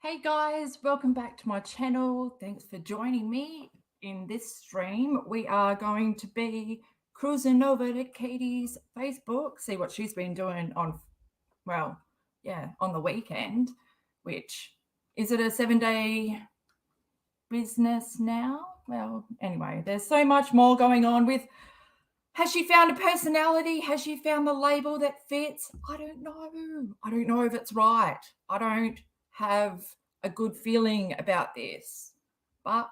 Hey guys, welcome back to my channel. Thanks for joining me in this stream. We are going to be cruising over to Katie's Facebook, see what she's been doing on, on the weekend, which, is it a 7-day business now? Well, anyway, there's so much more going on with, has she found a personality? Has she found the label that fits? I don't know. I don't know if it's right. I don't have a good feeling about this, but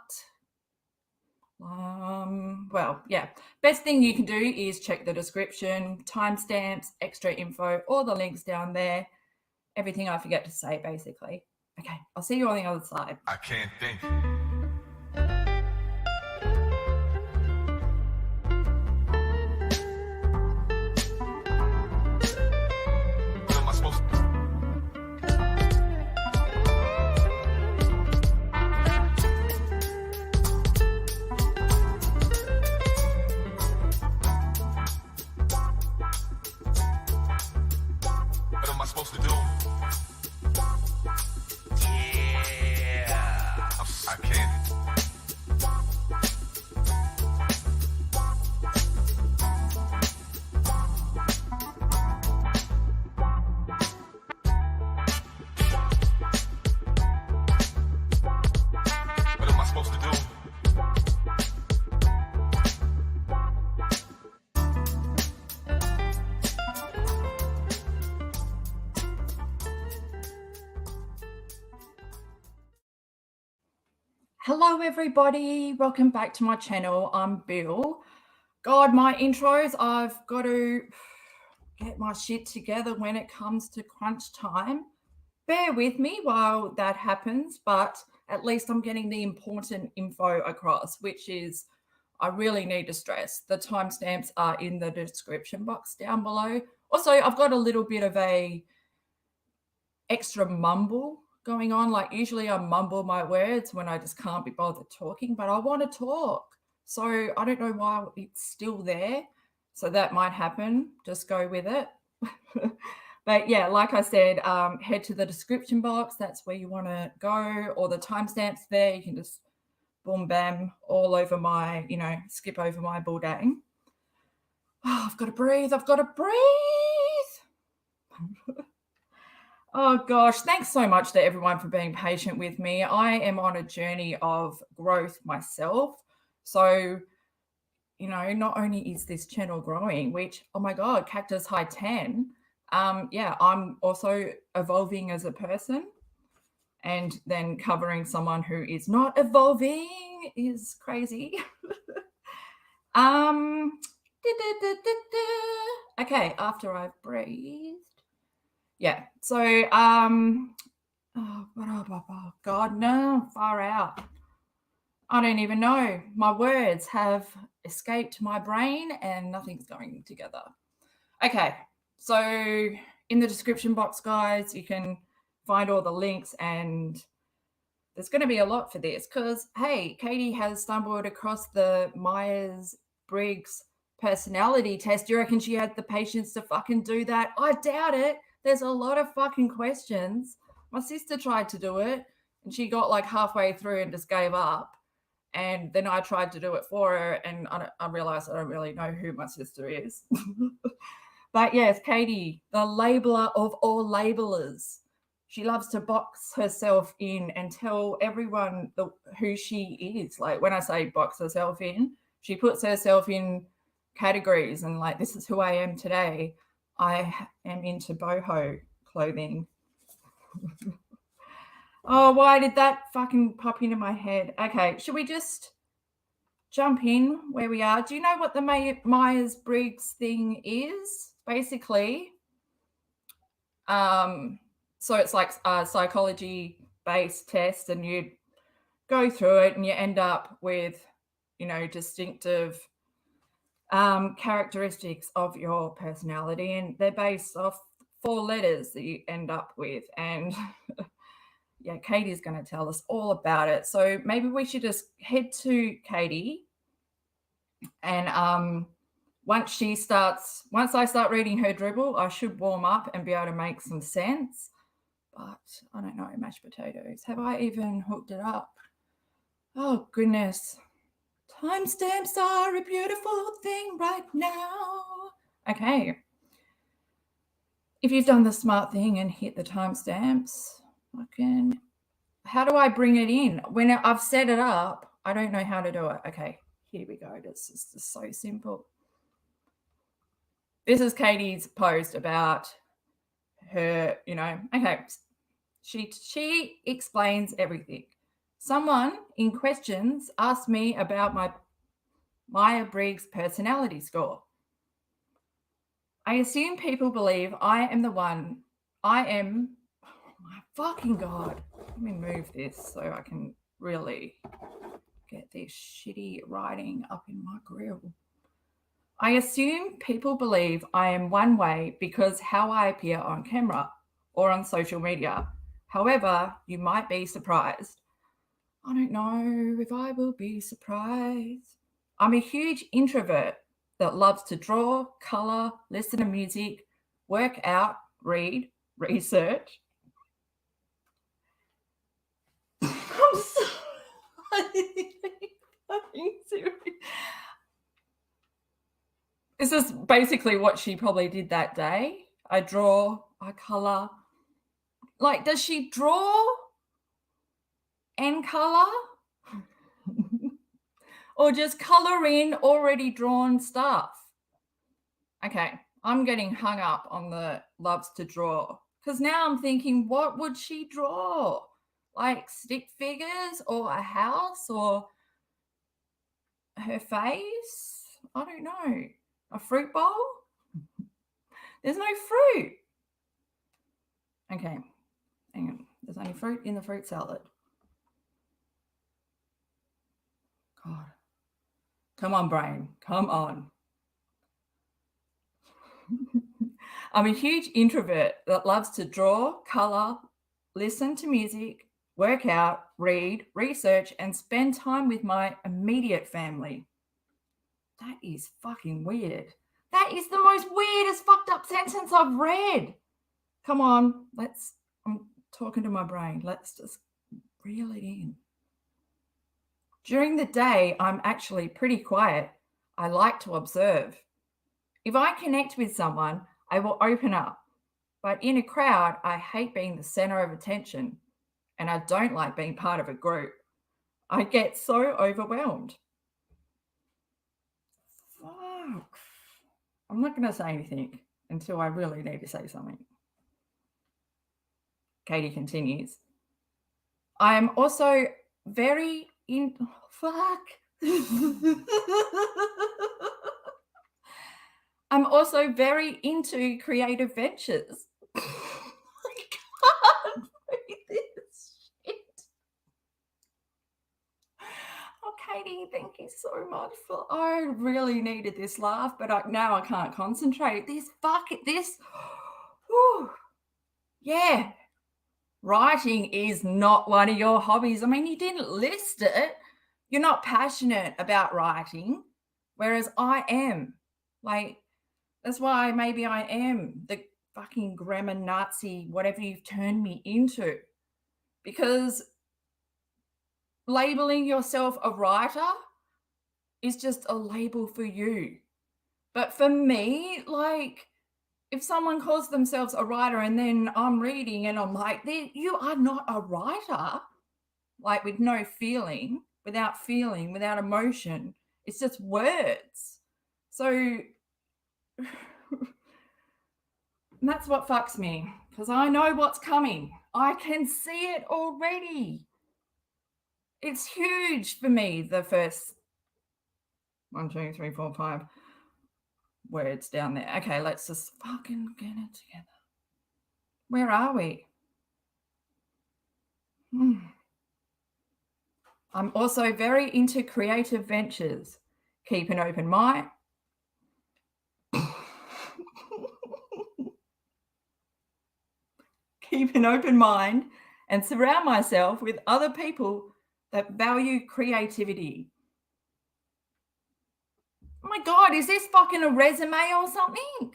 best thing you can do is check the description, timestamps, extra info, all the links down there, everything I forget to say basically. Okay, I'll see you on the other side. I can't think. What am I supposed to do? What am I supposed to do? Yeah. I can't. What am I supposed to do? Hello everybody, welcome back to my channel. I'm Bill. God, my intros, I've got to get my shit together when it comes to crunch time. Bear with me while that happens, but at least I'm getting the important info across, which is, I really need to stress, the timestamps are in the description box down below. Also, I've got a little bit of a extra mumble going on. Like usually I mumble my words when I just can't be bothered talking, but I want to talk. So I don't know why it's still there. So that might happen. Just go with it. But yeah, like I said, head to the description box. That's where you want to go, or the timestamps there. You can just boom, bam, all over my, skip over my bulldang. Oh, I've got to breathe. I've got to breathe. Oh gosh, thanks so much to everyone for being patient with me. I am on a journey of growth myself. So, not only is this channel growing, which, oh my God, Cactus High 10. I'm also evolving as a person, and then covering someone who is not evolving is crazy. Okay, after I've breathed. Yeah, so, oh God, no, far out. I don't even know. My words have escaped my brain and nothing's going together. Okay, so in the description box, guys, you can find all the links, and there's going to be a lot for this because, hey, Katie has stumbled across the MEYERS-Briggs personality test. Do you reckon she had the patience to fucking do that? I doubt it. There's a lot of fucking questions. My sister tried to do it and she got like halfway through and just gave up. And then I tried to do it for her, and I realized I don't really know who my sister is. But yes, Katie, the labeler of all labelers. She loves to box herself in and tell everyone who she is. Like when I say box herself in, she puts herself in categories and like, this is who I am today. I am into boho clothing. Oh, why did that fucking pop into my head? Okay, should we just jump in where we are? Do you know what the Myers-Briggs thing is? Basically, so it's like a psychology-based test, and you go through it and you end up with, distinctive characteristics of your personality, and they're based off 4 letters that you end up with. And yeah, Katie's going to tell us all about it. So maybe we should just head to Katie, and once I start reading her dribble, I should warm up and be able to make some sense. but I don't know, mashed potatoes. Have I even hooked it up? Oh, goodness. Timestamps are a beautiful thing right now. Okay. If you've done the smart thing and hit the timestamps, how do I bring it in? When I've set it up, I don't know how to do it. Okay, here we go. This is just so simple. This is Katie's post about her, okay. She explains everything. Someone in questions asked me about my MEYERS personality score. I assume people believe I am the one. Oh my fucking God. Let me move this so I can really get this shitty writing up in my grill. I assume people believe I am one way because how I appear on camera or on social media. However, you might be surprised. I don't know if I will be surprised. I'm a huge introvert that loves to draw, color, listen to music, work out, read, research. I'm sorry. This is basically what she probably did that day. I draw, I color. Like, does she draw and color? Or just color in already drawn stuff? Okay, I'm getting hung up on the loves to draw because now I'm thinking, what would she draw? Like stick figures or a house or her face? I don't know. A fruit bowl? There's no fruit. Okay, hang on. There's only fruit in the fruit salad. God. Come on, brain. Come on. I'm a huge introvert that loves to draw, color, listen to music, work out, read, research, and spend time with my immediate family. That is fucking weird. That is the most weirdest fucked up sentence I've read. Come on, I'm talking to my brain. Let's just reel it in. During the day, I'm actually pretty quiet. I like to observe. If I connect with someone, I will open up. But in a crowd, I hate being the center of attention, and I don't like being part of a group. I get so overwhelmed. Fuck. I'm not going to say anything until I really need to say something. Katie continues. I am also very I'm also very into creative ventures. I can't read this shit. Oh, Katie, thank you so much I really needed this laugh, but now I can't concentrate. Whew. Yeah. Writing is not one of your hobbies. I mean, you didn't list it. You're not passionate about writing, whereas I am. Like, that's why maybe I am the fucking grammar Nazi, whatever you've turned me into. Because labeling yourself a writer is just a label for you. But for me, like, if someone calls themselves a writer and then I'm reading and I'm like, you are not a writer, like with no feeling, without emotion. It's just words. So that's what fucks me, because I know what's coming. I can see it already. It's huge for me, the first 1, 2, 3, 4, 5 words down there. Okay, let's just fucking get it together. Where are we? I'm also very into creative ventures. Keep an open mind. Keep an open mind and surround myself with other people that value creativity. Oh my God, is this fucking a resume or something?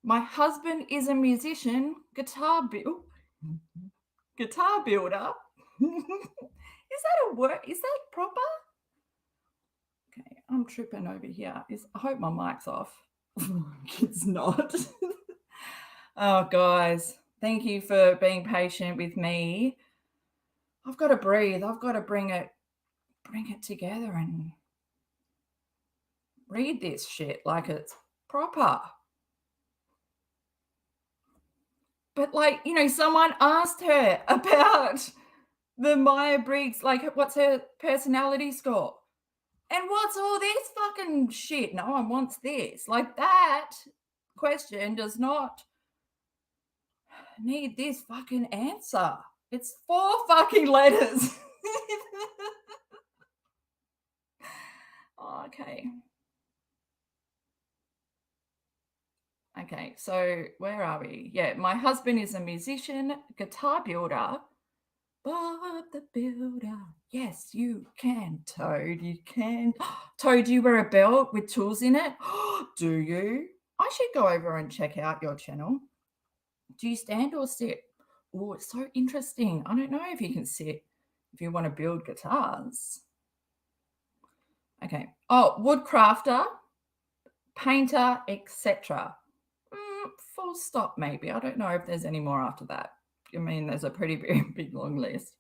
My husband is a musician, guitar build. guitar builder. Is that a word? Is that proper? Okay, I'm tripping over here. I hope my mic's off. It's not. Oh, guys, thank you for being patient with me. I've got to breathe. I've got to bring it together and read this shit like it's proper. But like, someone asked her about the Myers-Briggs, like what's her personality score? And what's all this fucking shit? No one wants this. Like, that question does not need this fucking answer. It's 4 fucking letters. Okay. Okay, so where are we? Yeah, my husband is a musician, guitar builder. Bob the Builder. Yes, you can, Toad. You can. Toad, you wear a belt with tools in it? Do you? I should go over and check out your channel. Do you stand or sit? Oh, it's so interesting. I don't know if you can sit if you want to build guitars. Okay. Oh, woodcrafter, painter, etc. Full stop, maybe. I don't know if there's any more after that. I mean, there's a pretty big long list.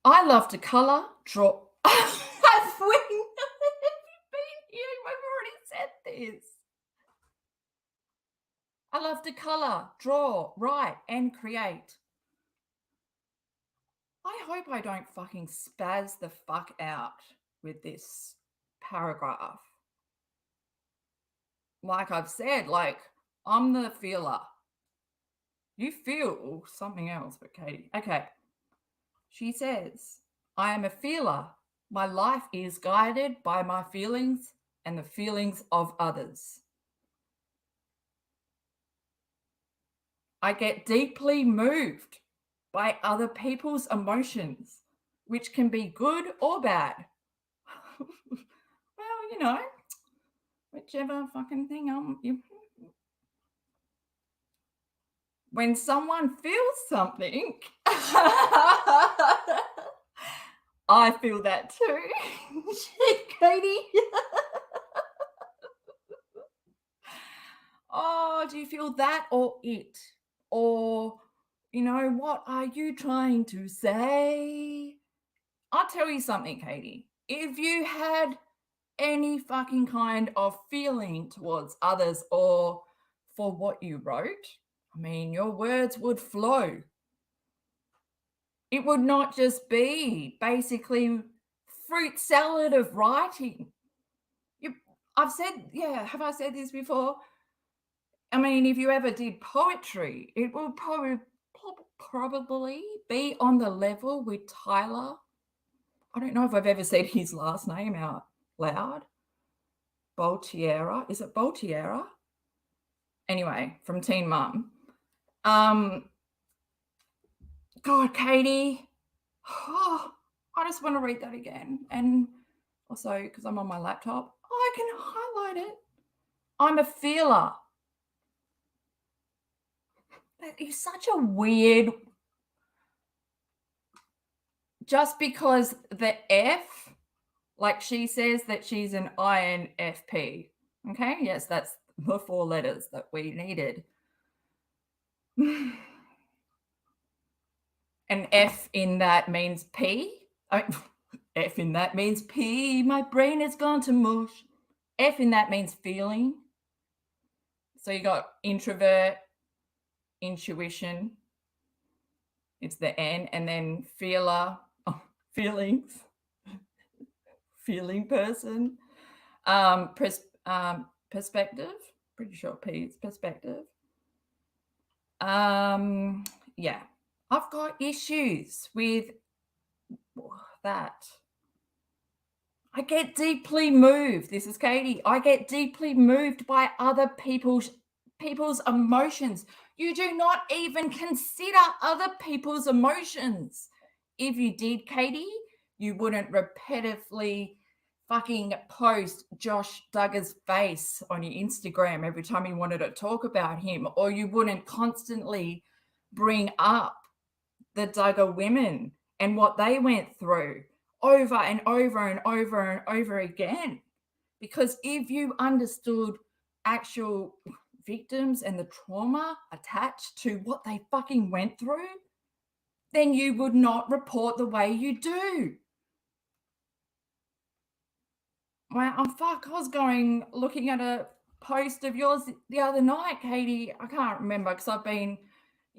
I love to colour, draw. Have we been here? I've already said this. I love to colour, draw, write, and create. I hope I don't fucking spaz the fuck out with this paragraph. Like I've said, like, I'm the feeler. You feel something else, but Katie. Okay. She says, I am a feeler. My life is guided by my feelings and the feelings of others. I get deeply moved by other people's emotions, which can be good or bad. Well, whichever fucking thing when someone feels something, I feel that too. Katie. Oh, do you feel that or it? Or, what are you trying to say? I'll tell you something, Katie. If you had any fucking kind of feeling towards others or for what you wrote, I mean, your words would flow. It would not just be basically fruit salad of writing. Have I said this before? I mean, if you ever did poetry, it would probably be on the level with Tyler. I don't know if I've ever said his last name out loud. Boltiera. Is it Boltiera? Anyway, from Teen Mum. God, Katie. Oh, I just want to read that again. And also, because I'm on my laptop, I can highlight it. I'm a feeler. That is such a weird. Just because the F, like she says that she's an INFP. Okay, yes, that's the 4 letters that we needed. And F in that means P. F in that means P. My brain has gone to mush. F in that means feeling. So you got introvert, intuition. It's the N, and then feeler, feelings, feeling person. Perspective. Pretty sure P is perspective. Yeah. I've got issues with that. I get deeply moved. This is Katie. I get deeply moved by other people's emotions. You do not even consider other people's emotions. If you did, Katie, you wouldn't repetitively fucking post Josh Duggar's face on your Instagram every time you wanted to talk about him, or you wouldn't constantly bring up the Duggar women and what they went through over and over and over and over again. Because if you understood actual victims and the trauma attached to what they fucking went through, then you would not report the way you do. Wow, oh, fuck, I was looking at a post of yours the other night, Katie. I can't remember because I've been,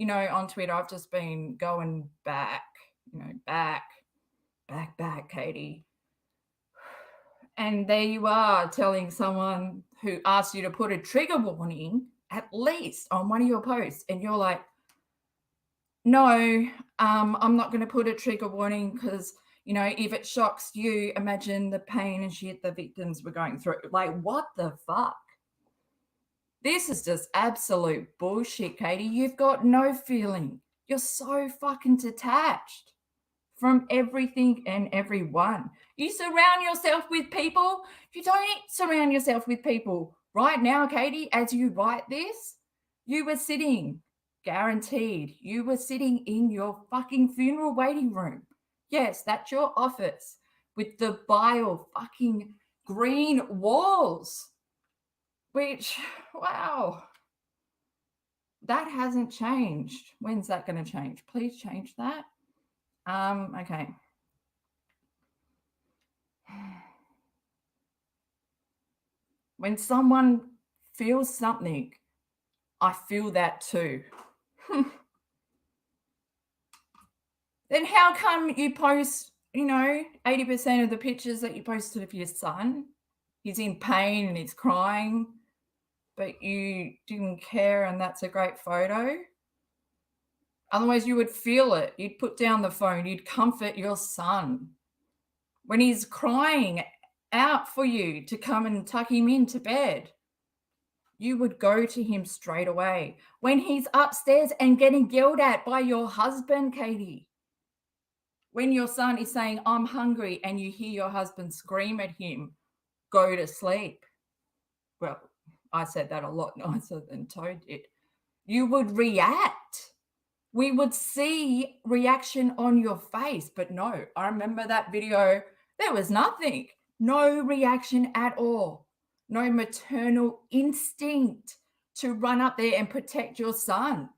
on Twitter, I've just been going back, back, Katie. And there you are telling someone who asked you to put a trigger warning at least on one of your posts. And you're like, no, I'm not going to put a trigger warning because, if it shocks you, imagine the pain and shit the victims were going through. Like, what the fuck? This is just absolute bullshit, Katie. You've got no feeling. You're so fucking detached from everything and everyone. You surround yourself with people. You don't surround yourself with people. Right now, Katie, as you write this, you were sitting, guaranteed, you were sitting in your fucking funeral waiting room. Yes, that's your office with the vile fucking green walls. Which, wow, that hasn't changed. When's that going to change? Please change that. Okay. When someone feels something, I feel that too. Then how come you post, 80% of the pictures that you posted of your son, he's in pain and he's crying, but you didn't care and that's a great photo? Otherwise, you would feel it. You'd put down the phone. You'd comfort your son. When he's crying out for you to come and tuck him into bed, you would go to him straight away. When he's upstairs and getting yelled at by your husband, Katie, when your son is saying, I'm hungry, and you hear your husband scream at him, go to sleep. Well, I said that a lot nicer than Toad did. You would react. We would see reaction on your face, but no, I remember that video. There was nothing, no reaction at all, no maternal instinct to run up there and protect your son.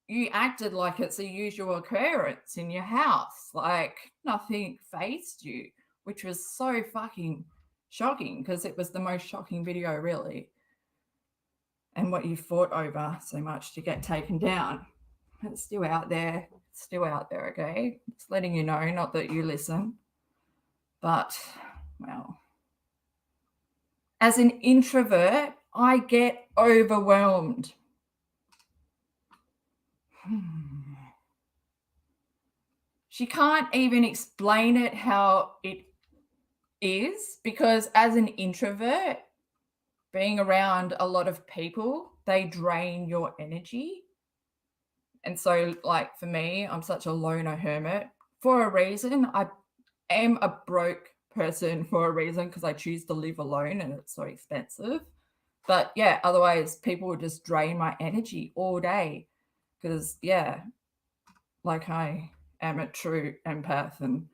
You acted like it's a usual occurrence in your house, like nothing fazed you, which was so fucking shocking because it was the most shocking video, really. And what you fought over so much to get taken down. It's still out there. It's still out there, okay? It's letting you know, not that you listen. But, well, as an introvert, I get overwhelmed. She can't even explain it how it is because as an introvert, being around a lot of people, they drain your energy. And so, like, for me, I'm such a loner hermit for a reason. I am a broke person for a reason because I choose to live alone and it's so expensive. But yeah, otherwise people would just drain my energy all day because, yeah, like I am a true empath and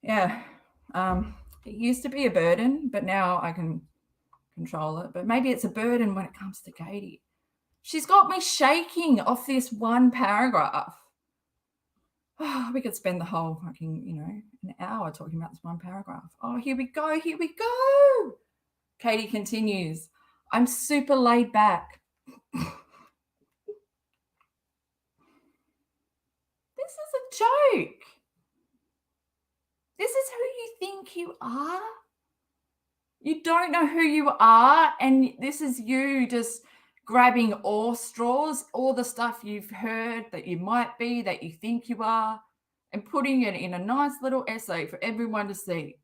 yeah, it used to be a burden, but now I can control it. But maybe it's a burden when it comes to Katie. She's got me shaking off this one paragraph. Oh, we could spend the whole fucking, an hour talking about this one paragraph. Oh, here we go. Here we go. Katie continues. I'm super laid back. This is a joke. This is who you think you are. You don't know who you are, and this is you just grabbing all straws, all the stuff you've heard that you might be, that you think you are, and putting it in a nice little essay for everyone to see,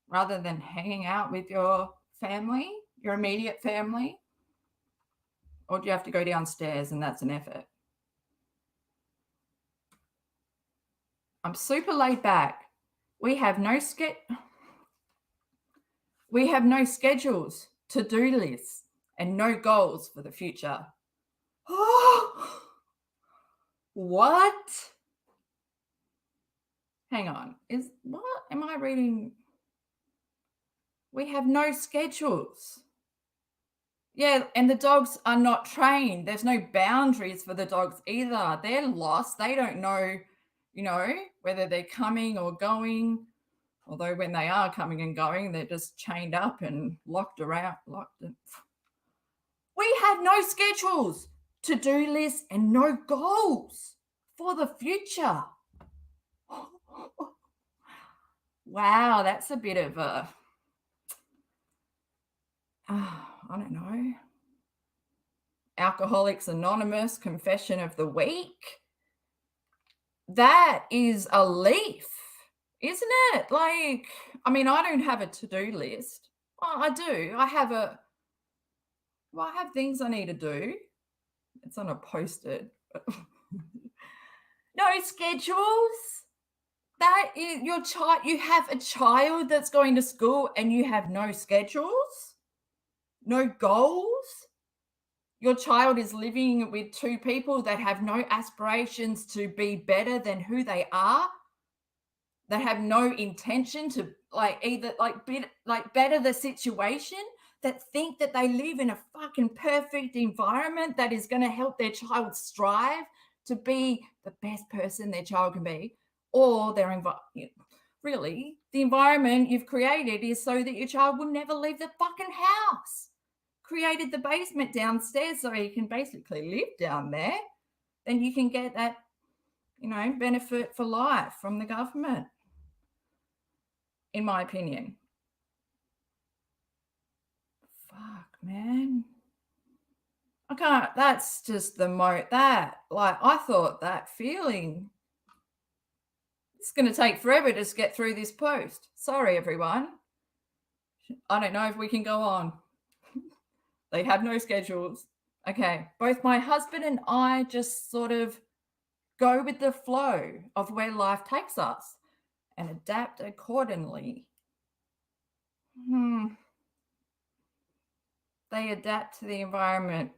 rather than hanging out with your family, your immediate family. Or do you have to go downstairs and that's an effort? I'm super laid back. We have no schedules, to-do lists, and no goals for the future. Oh, What? Hang on. What am I reading? We have no schedules. Yeah, and the dogs are not trained. There's no boundaries for the dogs either. They're lost. They don't know, whether they're coming or going. Although when they are coming and going, they're just chained up and locked around. We have no schedules, to-do lists, and no goals for the future. Wow, that's a bit of a, I don't know, Alcoholics Anonymous confession of the week. That is a leaf, isn't it? Like, I mean, I don't have a to-do list. Well, I do. I have things I need to do. It's on a post-it. No schedules. That is your child. You have a child that's going to school and you have no schedules, no goals. Your child is living with two people that have no aspirations to be better than who they are. They have no intention to better the situation, that think that they live in a fucking perfect environment that is going to help their child strive to be the best person their child can be, or really, the environment you've created is so that your child will never leave the fucking house. Created the basement downstairs so you can basically live down there. Then you can get that, benefit for life from the government, in my opinion. Fuck, man. I can't, that's just I thought that feeling, it's going to take forever to get through this post. Sorry, everyone. I don't know if we can go on. They have no schedules. Okay, both my husband and I just sort of go with the flow of where life takes us and adapt accordingly. They adapt to the environment.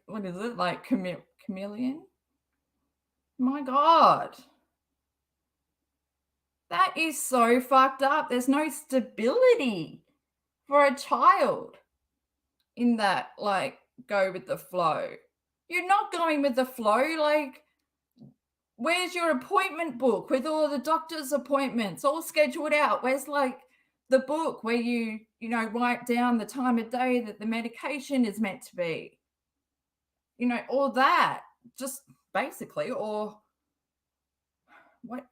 What is it, like chameleon? My God. That is so fucked up. There's no stability for a child in that, go with the flow. You're not going with the flow. Where's your appointment book with all the doctor's appointments all scheduled out? Where's the book where you write down the time of day that the medication is meant to be? All that, just basically, or what?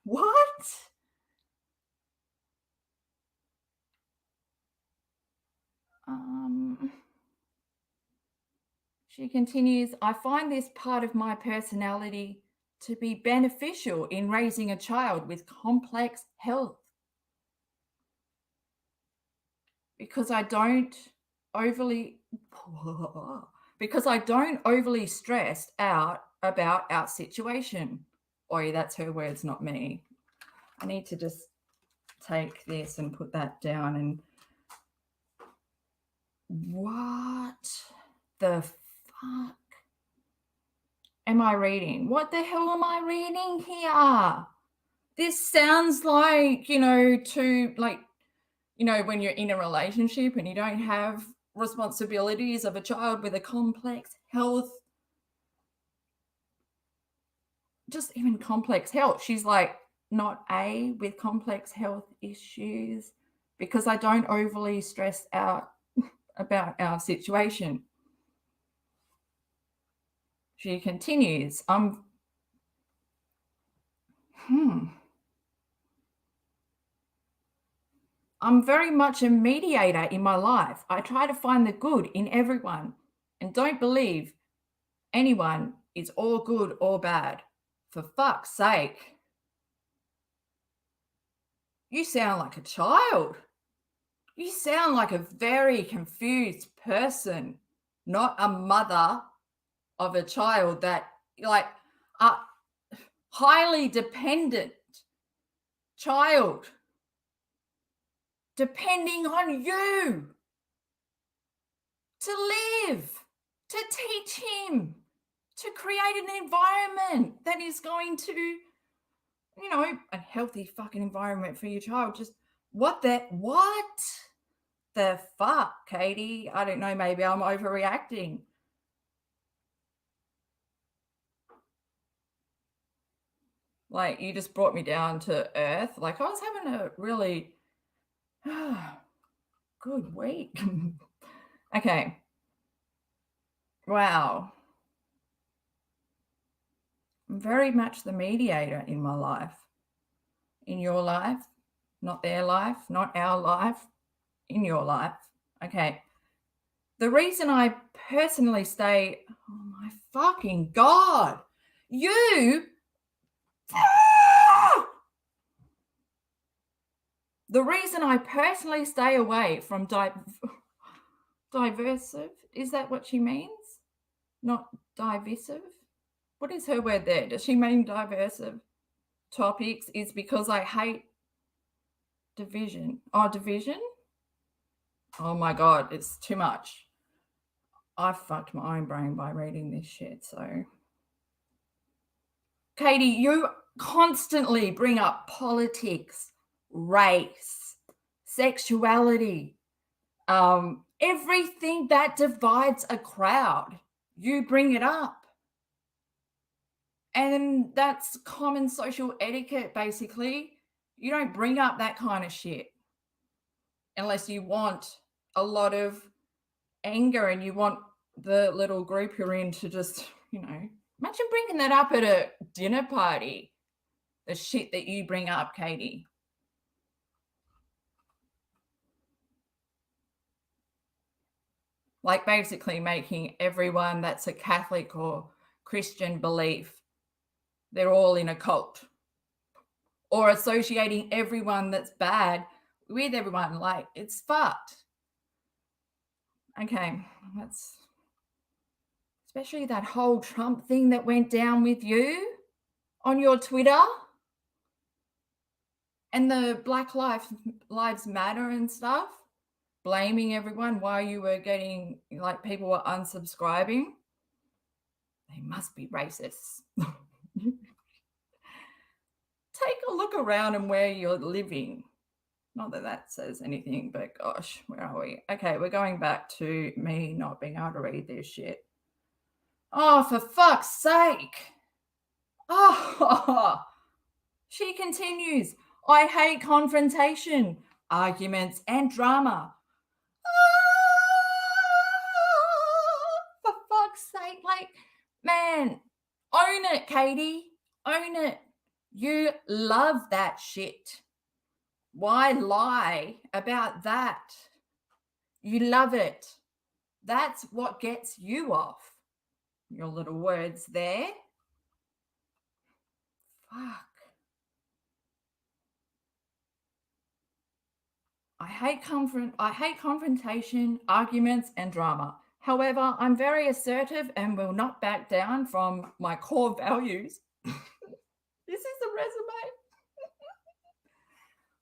What? She continues, I find this part of my personality to be beneficial in raising a child with complex health, because I don't overly stress out about our situation. Oi, that's her words, not me. I need to just take this and put that down. And what the fuck am I reading? What the hell am I reading here? This sounds like, when you're in a relationship and you don't have responsibilities of a child with a complex health, just even complex health. She's like, not with complex health issues, because I don't overly stress out about our situation. She continues, I'm very much a mediator in my life. I try to find the good in everyone and don't believe anyone is all good or bad. For fuck's sake. You sound like a child. You sound like a very confused person, not a mother of a child that, a highly dependent child, depending on you to live, to teach him, to create an environment that is going to, you know, a healthy fucking environment for your child. Just what the fuck, Katie? I don't know, maybe I'm overreacting. Like, you just brought me down to earth. Like, I was having a really good week. Okay. Wow. I'm very much the mediator in my life. In your life, not their life, not our life, in your life. Okay. The reason I personally stay, oh my fucking God, you. The reason I personally stay away from divisive, is that what she means? Not divisive? What is her word there? Does she mean divisive topics? Is because I hate division. Oh, division? Oh my God, it's too much. I fucked my own brain by reading this shit, so. Katie, you constantly bring up politics, race, sexuality, everything that divides a crowd. You bring it up. And that's common social etiquette, basically. You don't bring up that kind of shit unless you want a lot of anger and you want the little group you're in to just, you know, imagine bringing that up at a dinner party, the shit that you bring up, Katie. Like basically making everyone that's a Catholic or Christian belief, they're all in a cult. Or associating everyone that's bad with everyone. Like, it's fucked. Okay, that's especially that whole Trump thing that went down with you on your Twitter and the Black Lives Matter and stuff, blaming everyone while you were getting, like, people were unsubscribing. They must be racists. Take a look around and where you're living. Not that that says anything, but gosh, where are we? Okay, we're going back to me not being able to read this shit. Oh, for fuck's sake. Oh, she continues. I hate confrontation, arguments, and drama. For fuck's sake, like, man, own it, Katie. Own it. You love that shit. Why lie about that? You love it. That's what gets you off. Your little words there. Fuck. I hate confrontation, arguments, and drama. However, I'm very assertive and will not back down from my core values. This is a resume.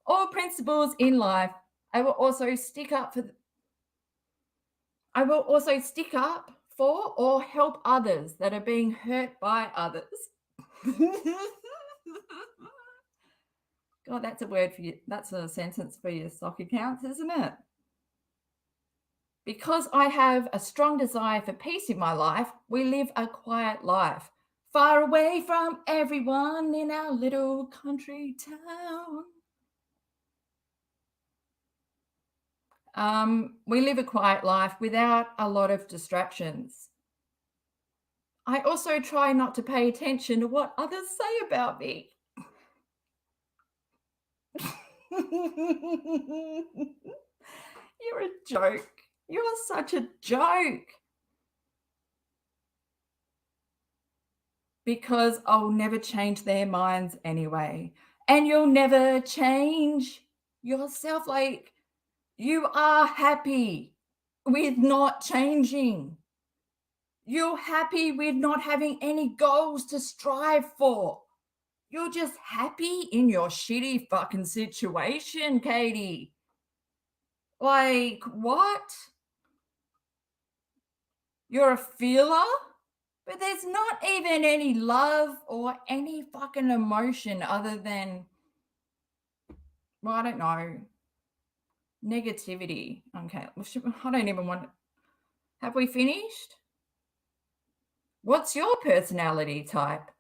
All principles in life. I will also stick up for or help others that are being hurt by others. God, that's a word for you. That's a sentence for your sock accounts, isn't it? Because I have a strong desire for peace in my life, we live a quiet life, far away from everyone in our little country town. We live a quiet life without a lot of distractions. I also try not to pay attention to what others say about me. You're a joke. You're such a joke. Because I'll never change their minds anyway. And you'll never change yourself. Like, you are happy with not changing. You're happy with not having any goals to strive for. You're just happy in your shitty fucking situation, Katie. Like, what? You're a feeler, but there's not even any love or any fucking emotion other than, well, I don't know, negativity. Okay, I don't even want. Have we finished? What's your personality type?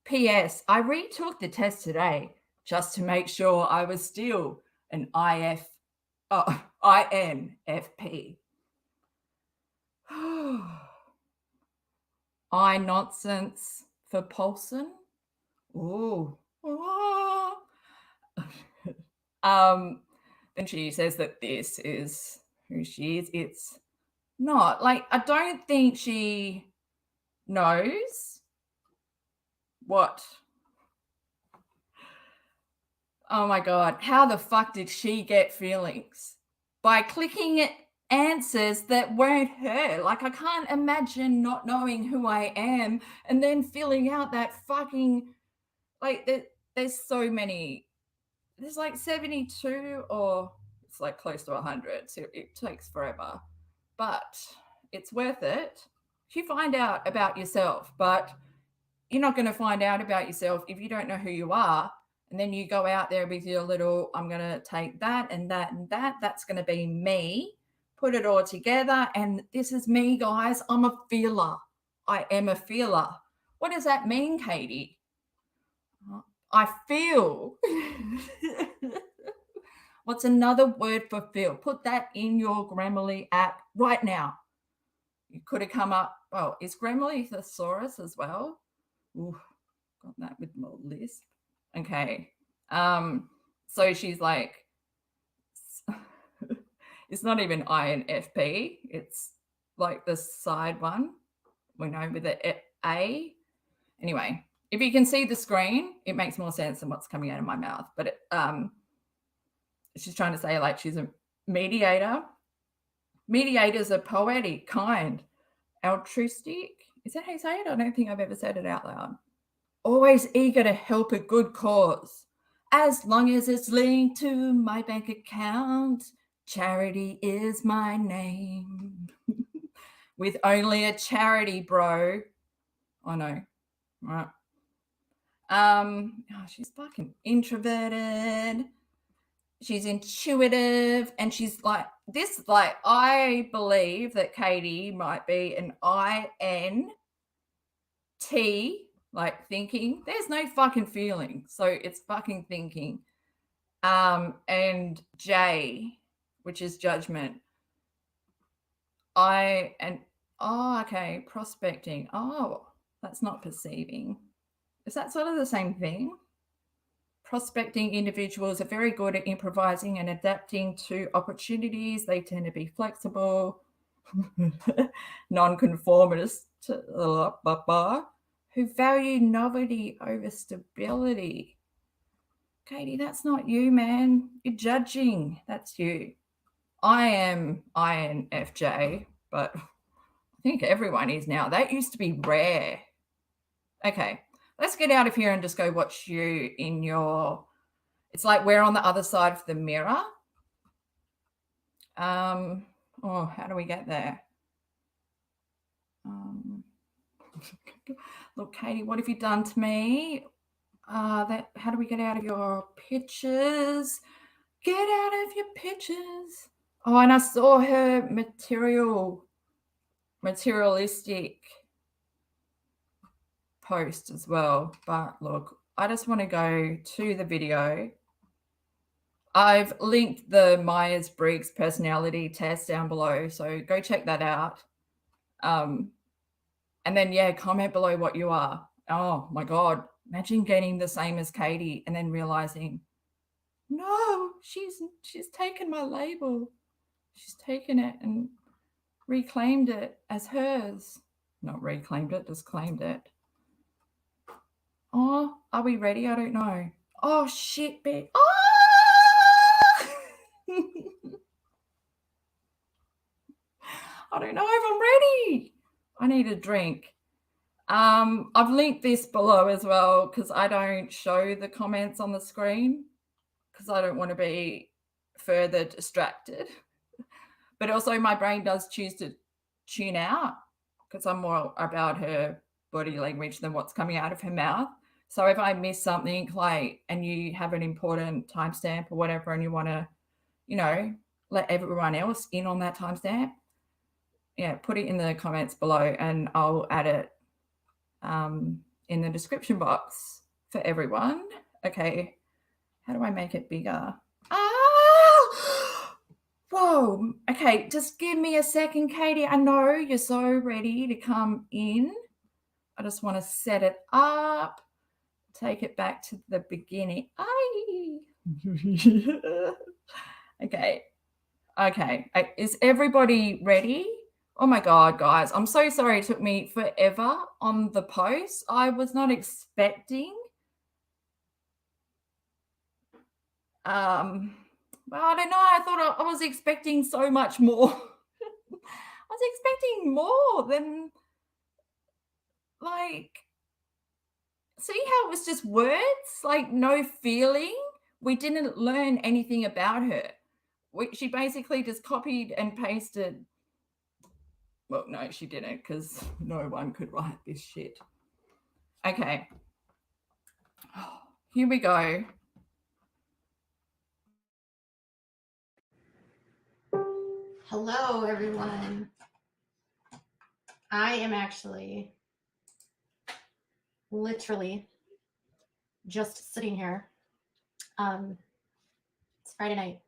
P.S. I retook the test today just to make sure I was still an INFP. I nonsense for Paulson. Ooh. Then she says that this is who she is. It's not. Like, I don't think she knows what. Oh my God. How the fuck did she get feelings? By clicking answers that weren't her. Like, I can't imagine not knowing who I am and then filling out that fucking, like, there's so many. There's like 72 or it's like close to 100. So it takes forever, but it's worth it. You find out about yourself, but you're not going to find out about yourself if you don't know who you are. And then you go out there with your little, I'm going to take that and that and that. That's going to be me. Put it all together. And this is me, guys. I'm a feeler. I am a feeler. What does that mean, Katie? I feel. What's another word for feel? Put that in your Grammarly app right now. You could have come up, well, is Grammarly thesaurus as well? Ooh, got that with my list. Okay. So she's like, it's not even INFP. It's like the side one. We know with the A. Anyway, if you can see the screen, it makes more sense than what's coming out of my mouth. But she's trying to say, like, she's a mediator. Mediators are poetic, kind, altruistic. Is that how you say it? I don't think I've ever said it out loud. Always eager to help a good cause. As long as it's linked to my bank account, charity is my name. With only a charity, bro. Oh, no. Right. She's fucking introverted. She's intuitive, and she's like this. Like, I believe that Katie might be an INT, like thinking. There's no fucking feeling, so it's fucking thinking. And J, which is judgment. Okay, prospecting. Oh, that's not perceiving. Is that sort of the same thing? Prospecting individuals are very good at improvising and adapting to opportunities. They tend to be flexible, non-conformist, who value novelty over stability. Katie, that's not you, man. You're judging. That's you. I am INFJ, but I think everyone is now. That used to be rare. Okay. Let's get out of here and just go watch you in your, it's like we're on the other side of the mirror. How do we get there? Look, Katie, what have you done to me? How do we get out of your pictures? Get out of your pictures. Oh, and I saw her materialistic post as well. But look, I just want to go to the video. I've linked the Myers-Briggs personality test down below, so go check that out. And then, yeah, comment below what you are. Oh my God, imagine getting the same as Katie and then realizing, no, she's taken my label. She's taken it and reclaimed it as hers. Not reclaimed it, just claimed it. Oh, are we ready? I don't know. Oh, shit, bitch. Oh! I don't know if I'm ready. I need a drink. I've linked this below as well because I don't show the comments on the screen because I don't want to be further distracted. But also my brain does choose to tune out because I'm more about her body language than what's coming out of her mouth. So if I miss something, like, and you have an important timestamp or whatever, and you want to, you know, let everyone else in on that timestamp, yeah, put it in the comments below and I'll add it in the description box for everyone. Okay, how do I make it bigger? Ah! Whoa, okay, just give me a second, Katie. I know you're so ready to come in. I just want to set it up, take it back to the beginning. Okay. Is everybody ready? Oh my God, guys, I'm so sorry it took me forever on the post. I was not expecting. Well, I don't know. I thought I was expecting so much more. I was expecting more than, like, see how it was just words, like no feeling. We didn't learn anything about her. She basically just copied and pasted. Well, no, she didn't, because no one could write this shit. Okay. Here we go. Hello, everyone. I am actually literally just sitting here. It's Friday night.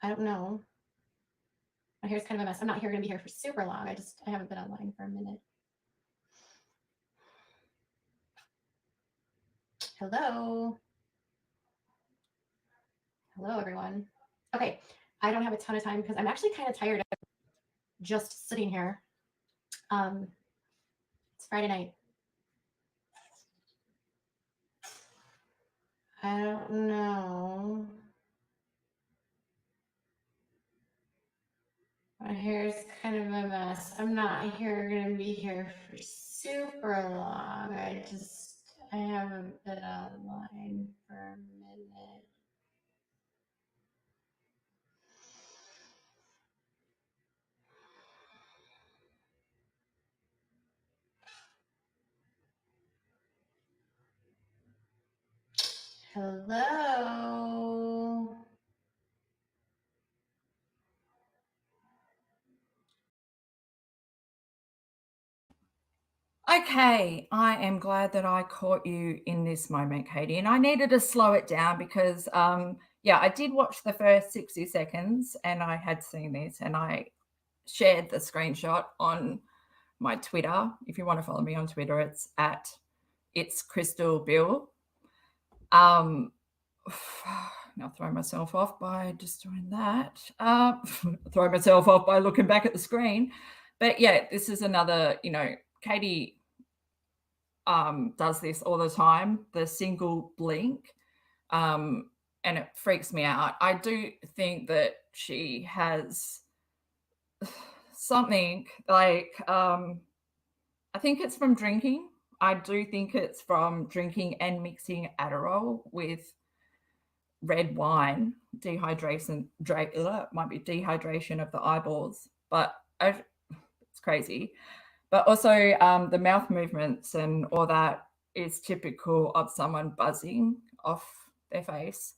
I don't know. My hair's kind of a mess. I'm not going to be here for super long. I haven't been online for a minute. Hello. Hello, everyone. Okay, I don't have a ton of time because I'm actually kind of tired of just sitting here. It's Friday night. I don't know. My hair's kind of a mess. I'm not going to be here for super long. I haven't been online for a minute. Hello. Okay, I am glad that I caught you in this moment, Katie, and I needed to slow it down because, yeah, I did watch the first 60 seconds and I had seen this and I shared the screenshot on my Twitter. If you want to follow me on Twitter, it's @itscrystalbill. Now throw myself off by just doing that. Throw myself off by looking back at the screen. But yeah, this is another, you know, Katie does this all the time, the single blink, and it freaks me out. I do think that she has something like, I think it's from drinking. I do think it's from drinking and mixing Adderall with red wine. Dehydration, might be dehydration of the eyeballs, but it's crazy. But also the mouth movements and all that is typical of someone buzzing off their face.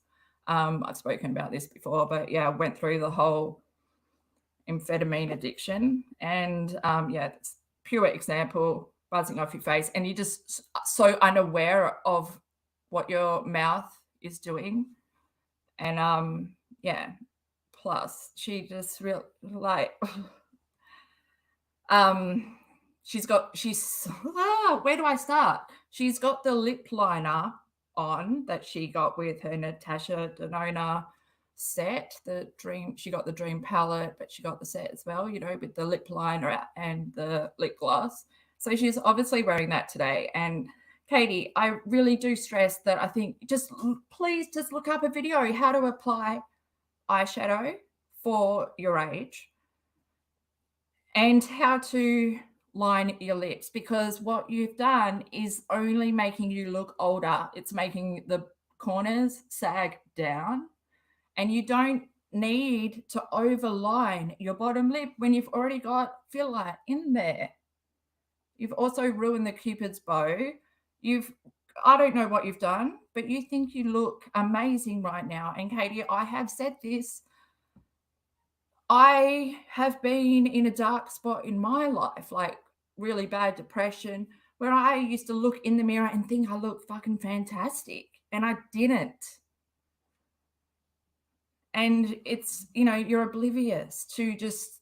I've spoken about this before, but yeah, I went through the whole amphetamine addiction. And yeah, it's pure example, buzzing off your face. And you're just so unaware of what your mouth is doing. And yeah, plus she just real like... where do I start? She's got the lip liner on that she got with her Natasha Denona set. She got the dream palette, but she got the set as well, you know, with the lip liner and the lip gloss. So she's obviously wearing that today. And Katie, I really do stress that. I think please just look up a video how to apply eyeshadow for your age and how to line your lips, because what you've done is only making you look older. It's making the corners sag down, and you don't need to overline your bottom lip when you've already got filler in there. You've also ruined the Cupid's bow. I don't know what you've done, but you think you look amazing right now. And Katie, I have said this. I have been in a dark spot in my life, like really bad depression, where I used to look in the mirror and think I look fucking fantastic, and I didn't. And it's, you're oblivious to just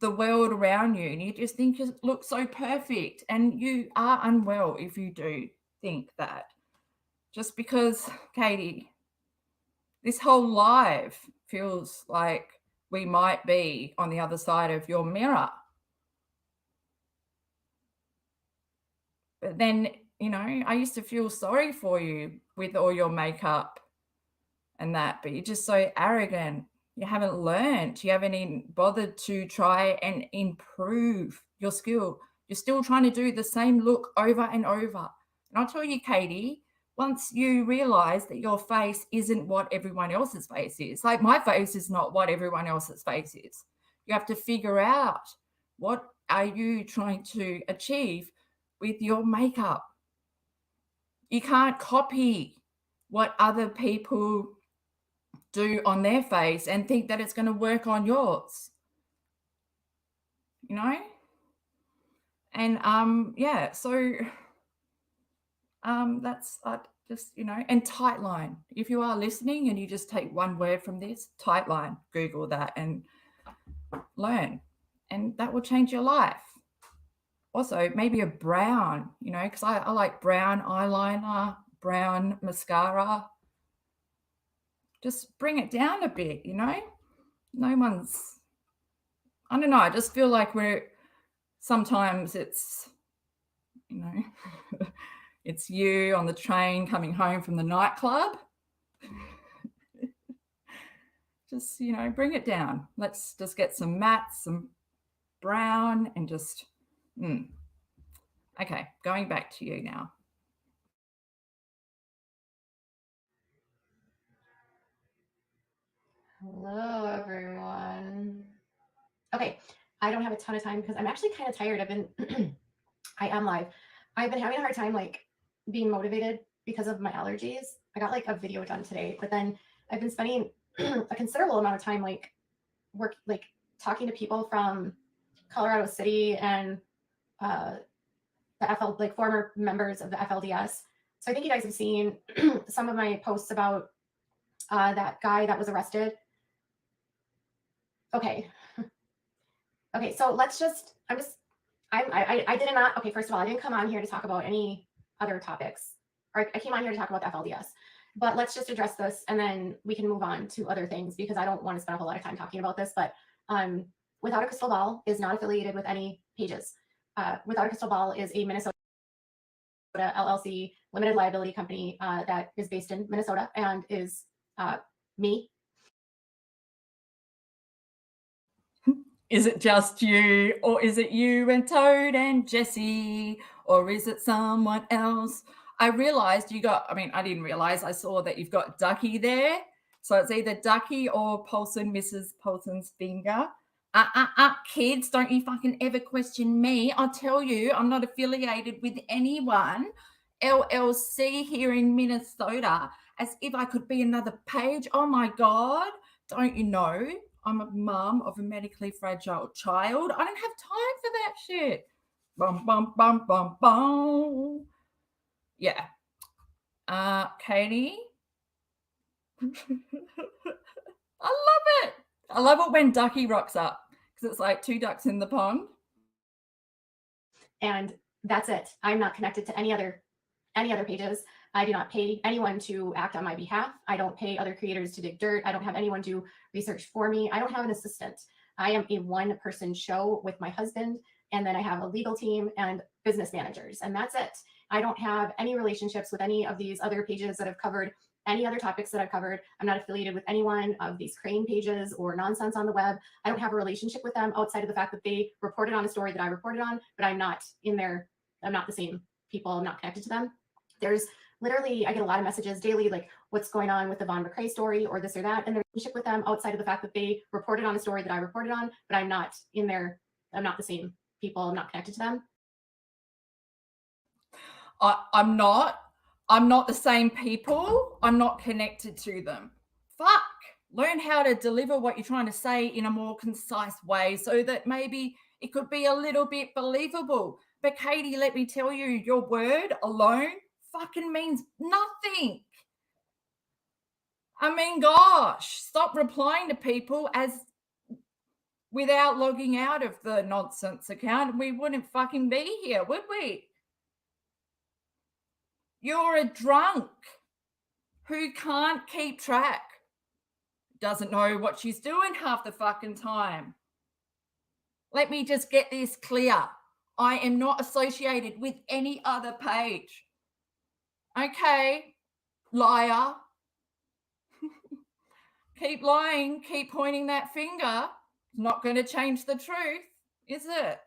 the world around you, and you just think you look so perfect, and you are unwell if you do think that. Just because, Katie, this whole life feels like we might be on the other side of your mirror. But then, I used to feel sorry for you with all your makeup and that, but you're just so arrogant. You haven't learned. You haven't even bothered to try and improve your skill. You're still trying to do the same look over and over. And I'll tell you, Katie, once you realize that your face isn't what everyone else's face is, like my face is not what everyone else's face is. You have to figure out, what are you trying to achieve with your makeup? You can't copy what other people do on their face and think that it's going to work on yours. And so that's just, and tight line. If you are listening and you just take one word from this, tight line, Google that and learn, and that will change your life. Also, maybe a brown, because I like brown eyeliner, brown mascara. Just bring it down a bit, no one's, I don't know, I just feel like sometimes it's, it's you on the train coming home from the nightclub. Just, bring it down. Let's just get some matte, some brown, and just, Okay, going back to you now. Hello, everyone. Okay, I don't have a ton of time because I'm actually kind of tired. I am live. I've been having a hard time being motivated because of my allergies. I got a video done today, but then I've been spending a considerable amount of time talking to people from Colorado City and the former members of the FLDS. So I think you guys have seen some of my posts about that guy that was arrested. Okay. Okay, so let's just, I did not, okay, first of all, I didn't come on here to talk about any other topics. Or I came on here to talk about the FLDS. But let's just address this and then we can move on to other things because I don't want to spend a whole lot of time talking about this. But Without a Crystal Ball is not affiliated with any pages. Without a Crystal Ball is a Minnesota LLC limited liability company that is based in Minnesota and is me. Is it just you, or is it you and Toad and Jessie, or is it someone else? I realized I didn't realize, I saw that you've got Ducky there. So it's either Ducky or Paulson, Mrs. Paulson's finger. Kids, don't you fucking ever question me. I'll tell you, I'm not affiliated with anyone. LLC here in Minnesota, as if I could be another page. Oh my God, don't you know? I'm a mum of a medically fragile child. I don't have time for that shit. Bum, bum, bum, bum, bum. Yeah. Katie? I love it. I love it when Ducky rocks up because it's like two ducks in the pond. And that's it. I'm not connected to any other pages. I do not pay anyone to act on my behalf. I don't pay other creators to dig dirt. I don't have anyone do research for me. I don't have an assistant. I am a one-person show with my husband, and then I have a legal team and business managers, and that's it. I don't have any relationships with any of these other pages that have covered any other topics that I've covered. I'm not affiliated with any one of these crane pages or nonsense on the web. I don't have a relationship with them outside of the fact that they reported on a story that I reported on, but I'm not in there. I'm not the same people. I'm not connected to them. There's literally, I get a lot of messages daily, like what's going on with the Von McCrae story or this or that, and the relationship with them outside of the fact that they reported on a story that I reported on, but I'm not in there. I'm not the same people. I'm not connected to them. I'm not the same people. I'm not connected to them. Fuck. Learn how to deliver what you're trying to say in a more concise way so that maybe it could be a little bit believable. But Katie, let me tell you, your word alone fucking means nothing. I mean, gosh, stop replying to people as without logging out of the nonsense account. We wouldn't fucking be here, would we? You're a drunk who can't keep track. Doesn't know what she's doing half the fucking time. Let me just get this clear. I am not associated with any other page. Okay, liar. Keep lying, keep pointing that finger. It's not going to change the truth, is it?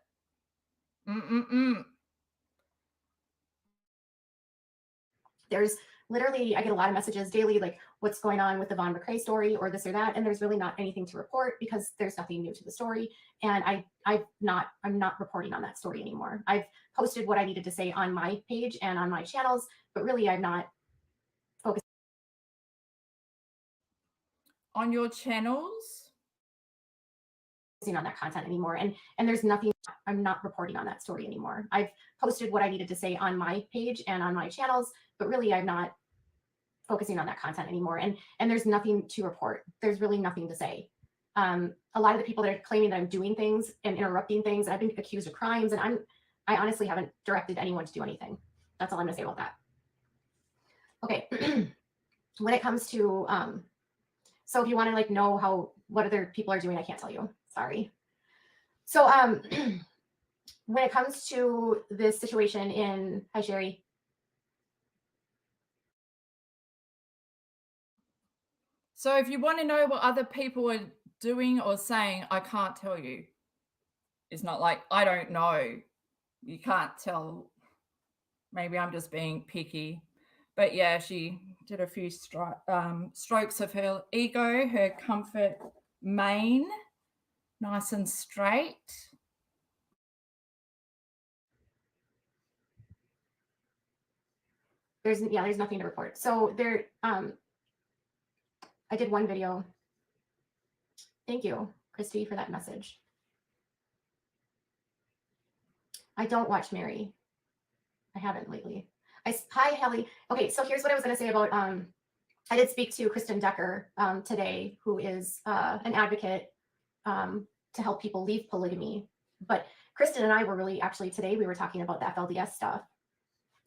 There's literally, I get a lot of messages daily, like what's going on with the Von McCrae story or this or that, and there's really not anything to report because there's nothing new to the story, and I'm not reporting on that story anymore. I've posted what I needed to say on my page and on my channels, but really I'm not focusing on your channels on that content anymore, and there's nothing. I'm not reporting on that story anymore. I've posted what I needed to say on my page and on my channels, but really I'm not focusing on that content anymore, and there's nothing to report. There's really nothing to say. A lot of the people that are claiming that I'm doing things and interrupting things, I've been accused of crimes, and I honestly haven't directed anyone to do anything. That's all I'm gonna say about that. Okay. When it comes to so if you want to like know what other people are doing, I can't tell you. Sorry. So when it comes to this situation in, hi Sherry. So if you want to know what other people are doing or saying, I can't tell you. It's not like I don't know. You can't tell. Maybe I'm just being picky. But yeah, she did a few strokes of her ego, her comfort mane, nice and straight. There's nothing to report. So there, I did one video. Thank you, Christy, for that message. I don't watch Mary. I haven't lately. Hi, Helly. Okay, so here's what I was going to say about, I did speak to Kristen Decker today, who is an advocate to help people leave polygamy. But Kristen and I were really, actually today, we were talking about the FLDS stuff.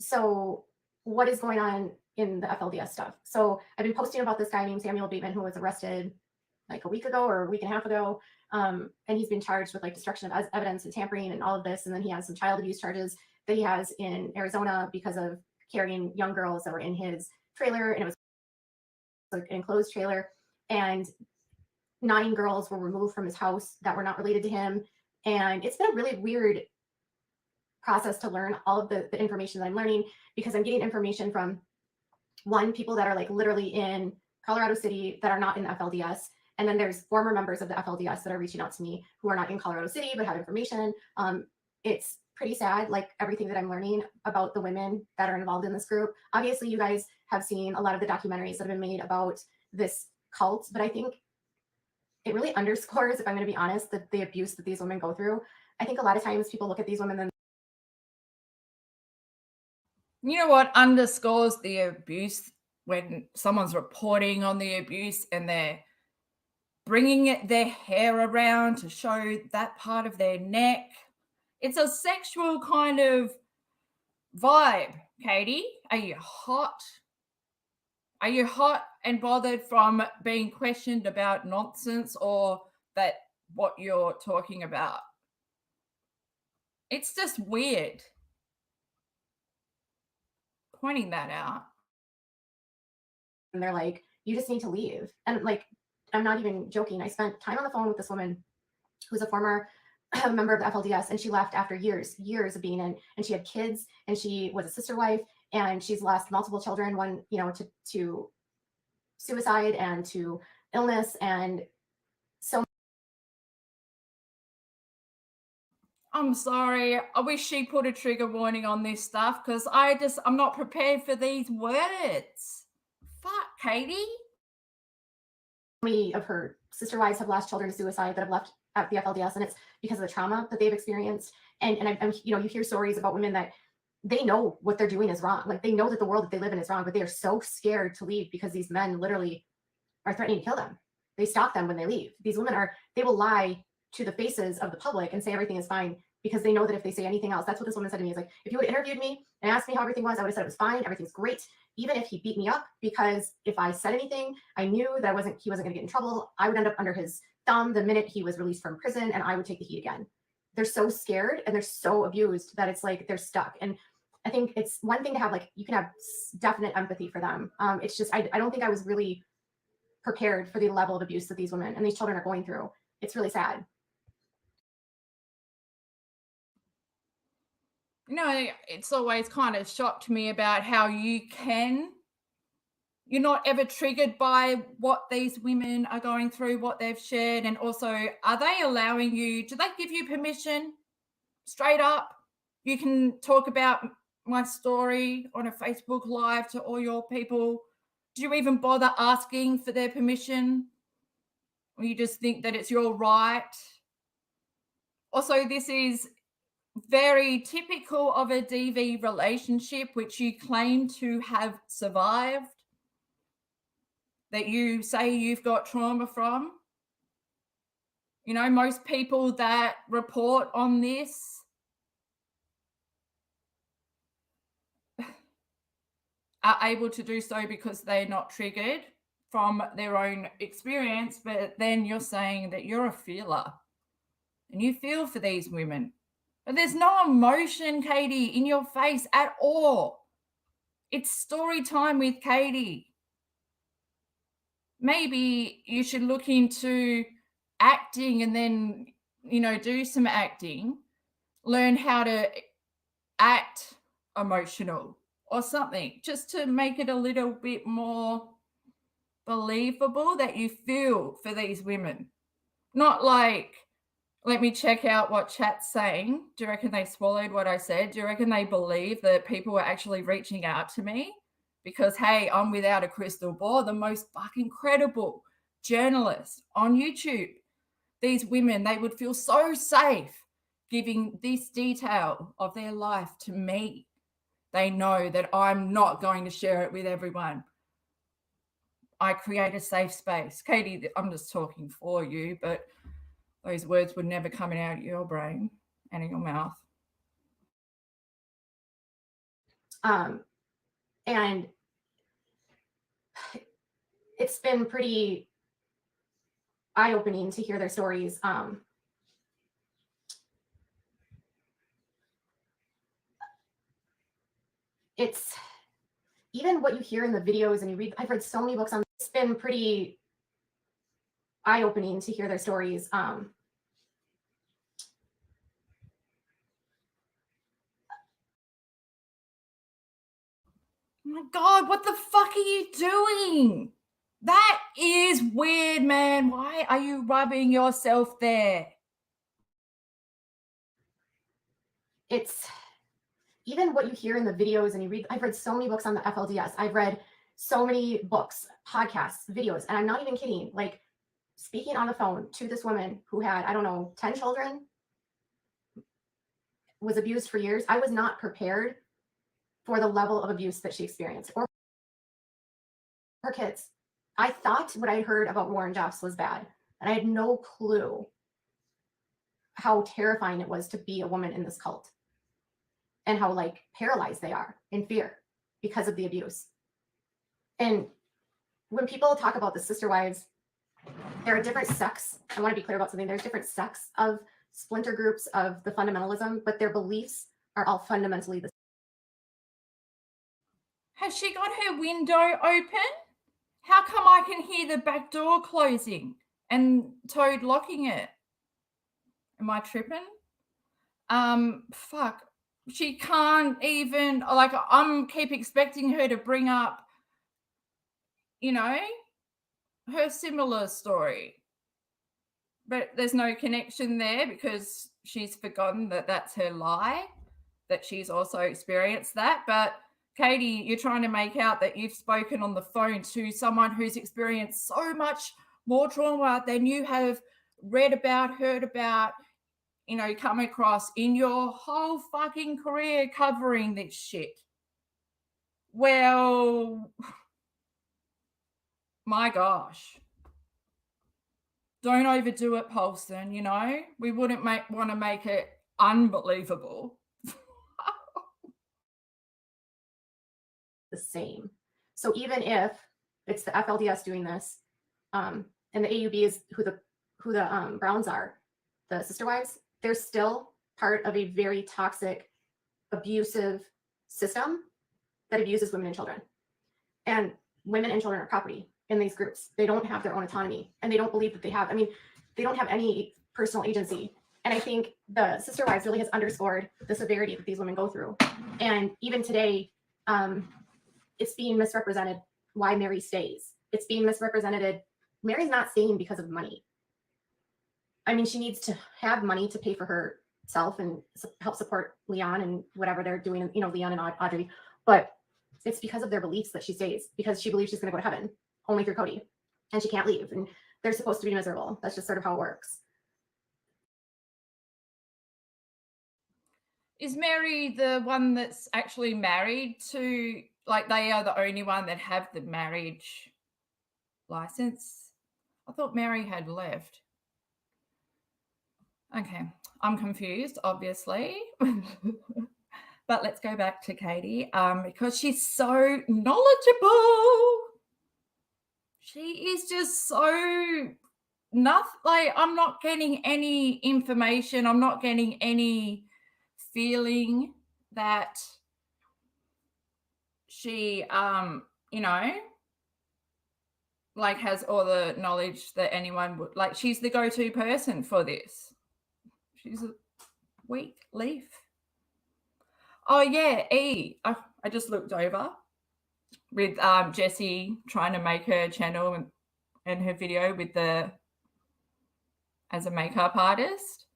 So what is going on in the FLDS stuff? So I've been posting about this guy named Samuel Bateman, who was arrested like a week ago or a week and a half ago. And he's been charged with like destruction of evidence and tampering and all of this. And then he has some child abuse charges that he has in Arizona because of carrying young girls that were in his trailer, and it was like an enclosed trailer, and 9 girls were removed from his house that were not related to him. And it's been a really weird process to learn all of the information that I'm learning, because I'm getting information from people that are like literally in Colorado City that are not in the FLDS. And then there's former members of the FLDS that are reaching out to me who are not in Colorado City but have information. It's pretty sad, like everything that I'm learning about the women that are involved in this group. Obviously, you guys have seen a lot of the documentaries that have been made about this cult, but I think it really underscores, if I'm going to be honest, that the abuse that these women go through. I think a lot of times people look at these women and you know what underscores the abuse? When someone's reporting on the abuse and they're bringing their hair around to show that part of their neck. It's a sexual kind of vibe. Katie, are you hot? Are you hot and bothered from being questioned about nonsense or that what you're talking about? It's just weird. Pointing that out. And they're like, you just need to leave. And like, I'm not even joking. I spent time on the phone with this woman who's a former member of the FLDS, and she left after years of being in, and she had kids, and she was a sister wife, and she's lost multiple children, one, you know, to suicide and to illness. And so I'm sorry. I wish she put a trigger warning on this stuff because I'm not prepared for these words. Fuck, Katie. many of her sister wives have lost children to suicide that have left at the FLDS, and it's because of the trauma that they've experienced. And I'm, you know, you hear stories about women that they know what they're doing is wrong. Like, they know that the world that they live in is wrong, but they are so scared to leave because these men literally are threatening to kill them. They stalk them when they leave. These women they will lie to the faces of the public and say everything is fine because they know that if they say anything else, that's what this woman said to me, is like, if you would have interviewed me and asked me how everything was, I would have said it was fine, everything's great, even if he beat me up, because if I said anything, I knew that he wasn't gonna get in trouble. I would end up under his thumb the minute he was released from prison, and I would take the heat again. They're so scared and they're so abused that it's like they're stuck. And I think it's one thing to have, like, you can have definite empathy for them. It's just, I don't think I was really prepared for the level of abuse that these women and these children are going through. It's really sad. You know, it's always kind of shocked me about how you're not ever triggered by what these women are going through, what they've shared. And also, are they allowing you, do they give you permission straight up? You can talk about my story on a Facebook Live to all your people. Do you even bother asking for their permission? Or you just think that it's your right? Also, this is very typical of a DV relationship, which you claim to have survived, that you say you've got trauma from. You know, most people that report on this are able to do so because they're not triggered from their own experience. But then you're saying that you're a feeler and you feel for these women. But there's no emotion, Katie, in your face at all. It's story time with Katie. Maybe you should look into acting and then, you know, do some acting, learn how to act emotional or something, just to make it a little bit more believable that you feel for these women. Not like, let me check out what chat's saying. Do you reckon they swallowed what I said? Do you reckon they believe that people were actually reaching out to me? Because, hey, I'm without a crystal ball, the most fucking credible journalist on YouTube. These women, they would feel so safe giving this detail of their life to me. They know that I'm not going to share it with everyone. I create a safe space. Katie, I'm just talking for you, but those words would never come out of your brain and in your mouth. And it's been pretty eye-opening to hear their stories. It's even what you hear in the videos and you read. I've read so many books on. It's been pretty eye-opening to hear their stories. Oh my God, what the fuck are you doing? That is weird, man. Why are you rubbing yourself there? It's even what you hear in the videos and you read. I've read so many books on the FLDS. I've read so many books, podcasts, videos, and I'm not even kidding. Like, speaking on the phone to this woman who had, I don't know, 10 children, was abused for years. I was not prepared for the level of abuse that she experienced, or her kids. I thought what I heard about Warren Jeffs was bad, and I had no clue how terrifying it was to be a woman in this cult and how, like, paralyzed they are in fear because of the abuse. And when people talk about the sister wives, there are different sects. I want to be clear about something. There's different sects of splinter groups of the fundamentalism, but their beliefs are all fundamentally the same. Has she got her window open? How come I can hear the back door closing and Toad locking it? Am I tripping? Fuck. she can't even, like, I'm keep expecting her to bring up, you know, her similar story. But there's no connection there because she's forgotten that that's her lie, that she's also experienced that. But Katie, you're trying to make out that you've spoken on the phone to someone who's experienced so much more trauma than you have read about, heard about, you know, come across in your whole fucking career covering this shit. Well, my gosh. Don't overdo it, Paulson, you know? We wouldn't want to make it unbelievable. The same. So even if it's the FLDS doing this, and the AUB is who the Browns are, the sister wives, they're still part of a very toxic, abusive system that abuses women and children. And women and children are property in these groups. They don't have their own autonomy, and they don't believe that they have. I mean, they don't have any personal agency. And I think the sister wives really has underscored the severity that these women go through. And even today, it's being misrepresented why Mary stays. It's being misrepresented. Mary's not staying because of money. I mean, she needs to have money to pay for herself and help support Leon and whatever they're doing, you know, Leon and Audrey. But it's because of their beliefs that she stays, because she believes she's going to go to heaven only through Cody, and she can't leave. And they're supposed to be miserable. That's just sort of how it works. Is Mary the one that's actually married to, like, they are the only one that have the marriage license? I thought Mary had left. Okay, I'm confused, obviously. But let's go back to Katie, because she's so knowledgeable. She is just so nothing. Like, I'm not getting any information. I'm not getting any feeling that she, you know, like, has all the knowledge that anyone would. Like, she's the go-to person for this. She's a weak leaf. Oh yeah, I just looked over with Jessie trying to make her channel and her video with as a makeup artist.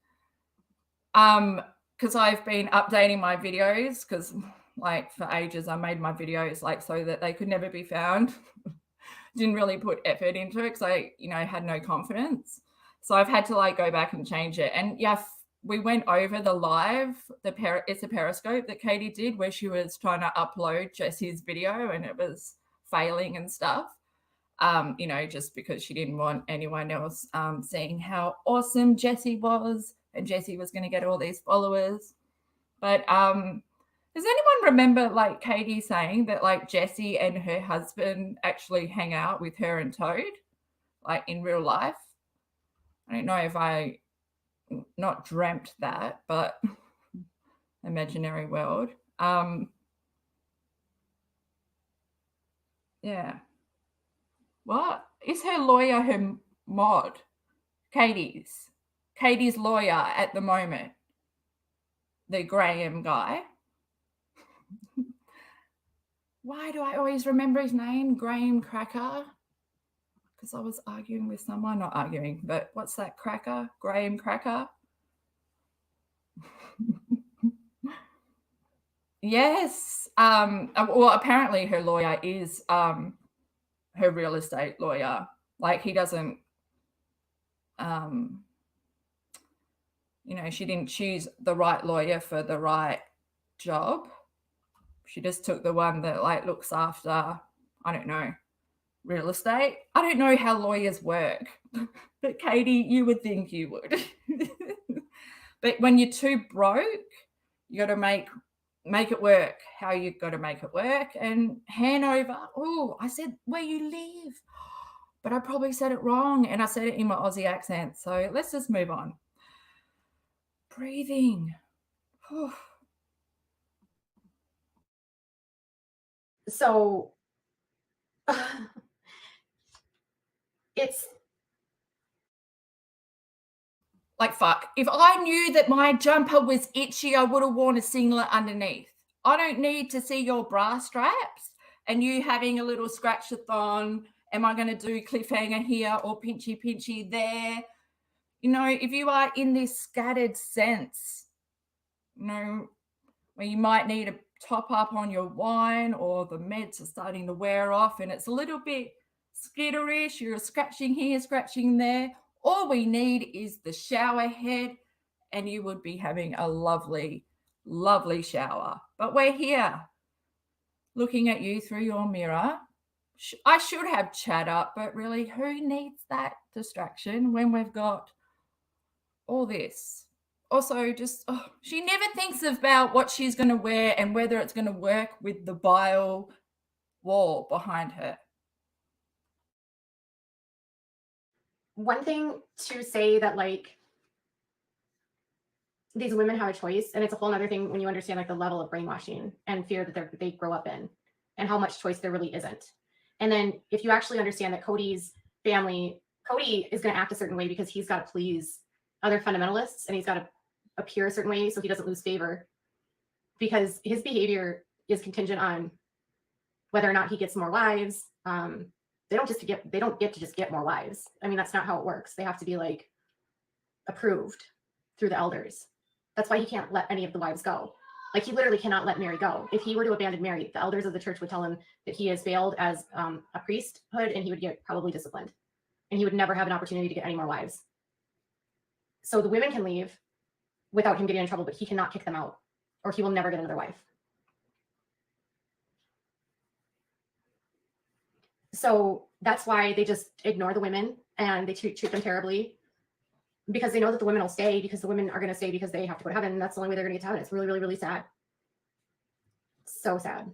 Because I've been updating my videos, because like for ages I made my videos like so that they could never be found. Didn't really put effort into it because I, you know, had no confidence. So I've had to like go back and change it. And yeah, we went over the live, it's a Periscope that Katie did where she was trying to upload Jessie's video and it was failing and stuff. You know, just because she didn't want anyone else seeing how awesome Jessie was, and Jessie was going to get all these followers. But does anyone remember like Katie saying that like Jessie and her husband actually hang out with her and Toad, like in real life? I don't know if I not dreamt that, but imaginary world. Yeah. What is her lawyer? Her mod, Katie's lawyer at the moment, the Graham guy. Why do I always remember his name? Graham Cracker. Because I was arguing with someone, not arguing, but what's that cracker? Graham Cracker. Yes. Well, apparently her lawyer is her real estate lawyer. Like he doesn't, you know, she didn't choose the right lawyer for the right job. She just took the one that like looks after, I don't know, real estate. I don't know how lawyers work, but Katie, you would think you would. But when you're too broke, you got to make it work. How you got to make it work. And Hanover. Oh, I said where you live, but I probably said it wrong, and I said it in my Aussie accent. So let's just move on. Breathing. So it's Like, fuck. If I knew that my jumper was itchy, I would have worn a singlet underneath. I don't need to see your bra straps and you having a little scratch-a-thon. Am I going to do cliffhanger here or pinchy pinchy there? You know, if you are in this scattered sense, you know, where you might need a top up on your wine or the meds are starting to wear off and it's a little bit skitterish, you're scratching here, scratching there. All we need is the shower head and you would be having a lovely, lovely shower. But we're here looking at you through your mirror. I should have chat up, but really, who needs that distraction when we've got all this? Also, just she never thinks about what she's going to wear and whether it's going to work with the bio wall behind her. One thing to say that, like, these women have a choice, and it's a whole other thing when you understand like the level of brainwashing and fear that they grow up in and how much choice there really isn't. And then if you actually understand that Cody's family, Cody is going to act a certain way because he's got to please other fundamentalists and he's got to appear a certain way so he doesn't lose favor, because his behavior is contingent on whether or not he gets more wives. They don't get to just get more wives. I mean, that's not how it works. They have to be like approved through the elders. That's why he can't let any of the wives go. Like, he literally cannot let Mary go. If he were to abandon Mary, the elders of the church would tell him that he has failed as a priesthood and he would get probably disciplined and he would never have an opportunity to get any more wives. So the women can leave without him getting in trouble, but he cannot kick them out or he will never get another wife. So that's why they just ignore the women and they treat them terribly, because they know that the women will stay, because the women are going to stay because they have to go to heaven. And that's the only way they're going to get to heaven. It's really, really, really sad. So sad.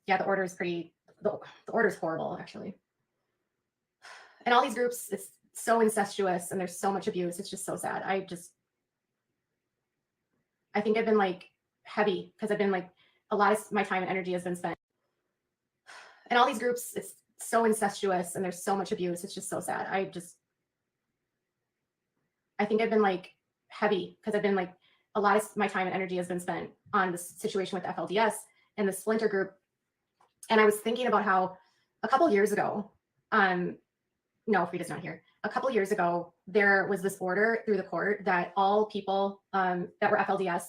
Yeah, the order is the order is horrible, actually. And all these groups, it's so incestuous and there's so much abuse. It's just so sad. I think I've been like heavy because I've been like, a lot of my time and energy has been spent. And all these groups, it's so incestuous and there's so much abuse. It's just so sad. I think I've been like heavy because I've been like, a lot of my time and energy has been spent on this situation with FLDS and the splinter group. And I was thinking about how a couple years ago, no, Frida's not here. A couple years ago, there was this order through the court that all people that were FLDS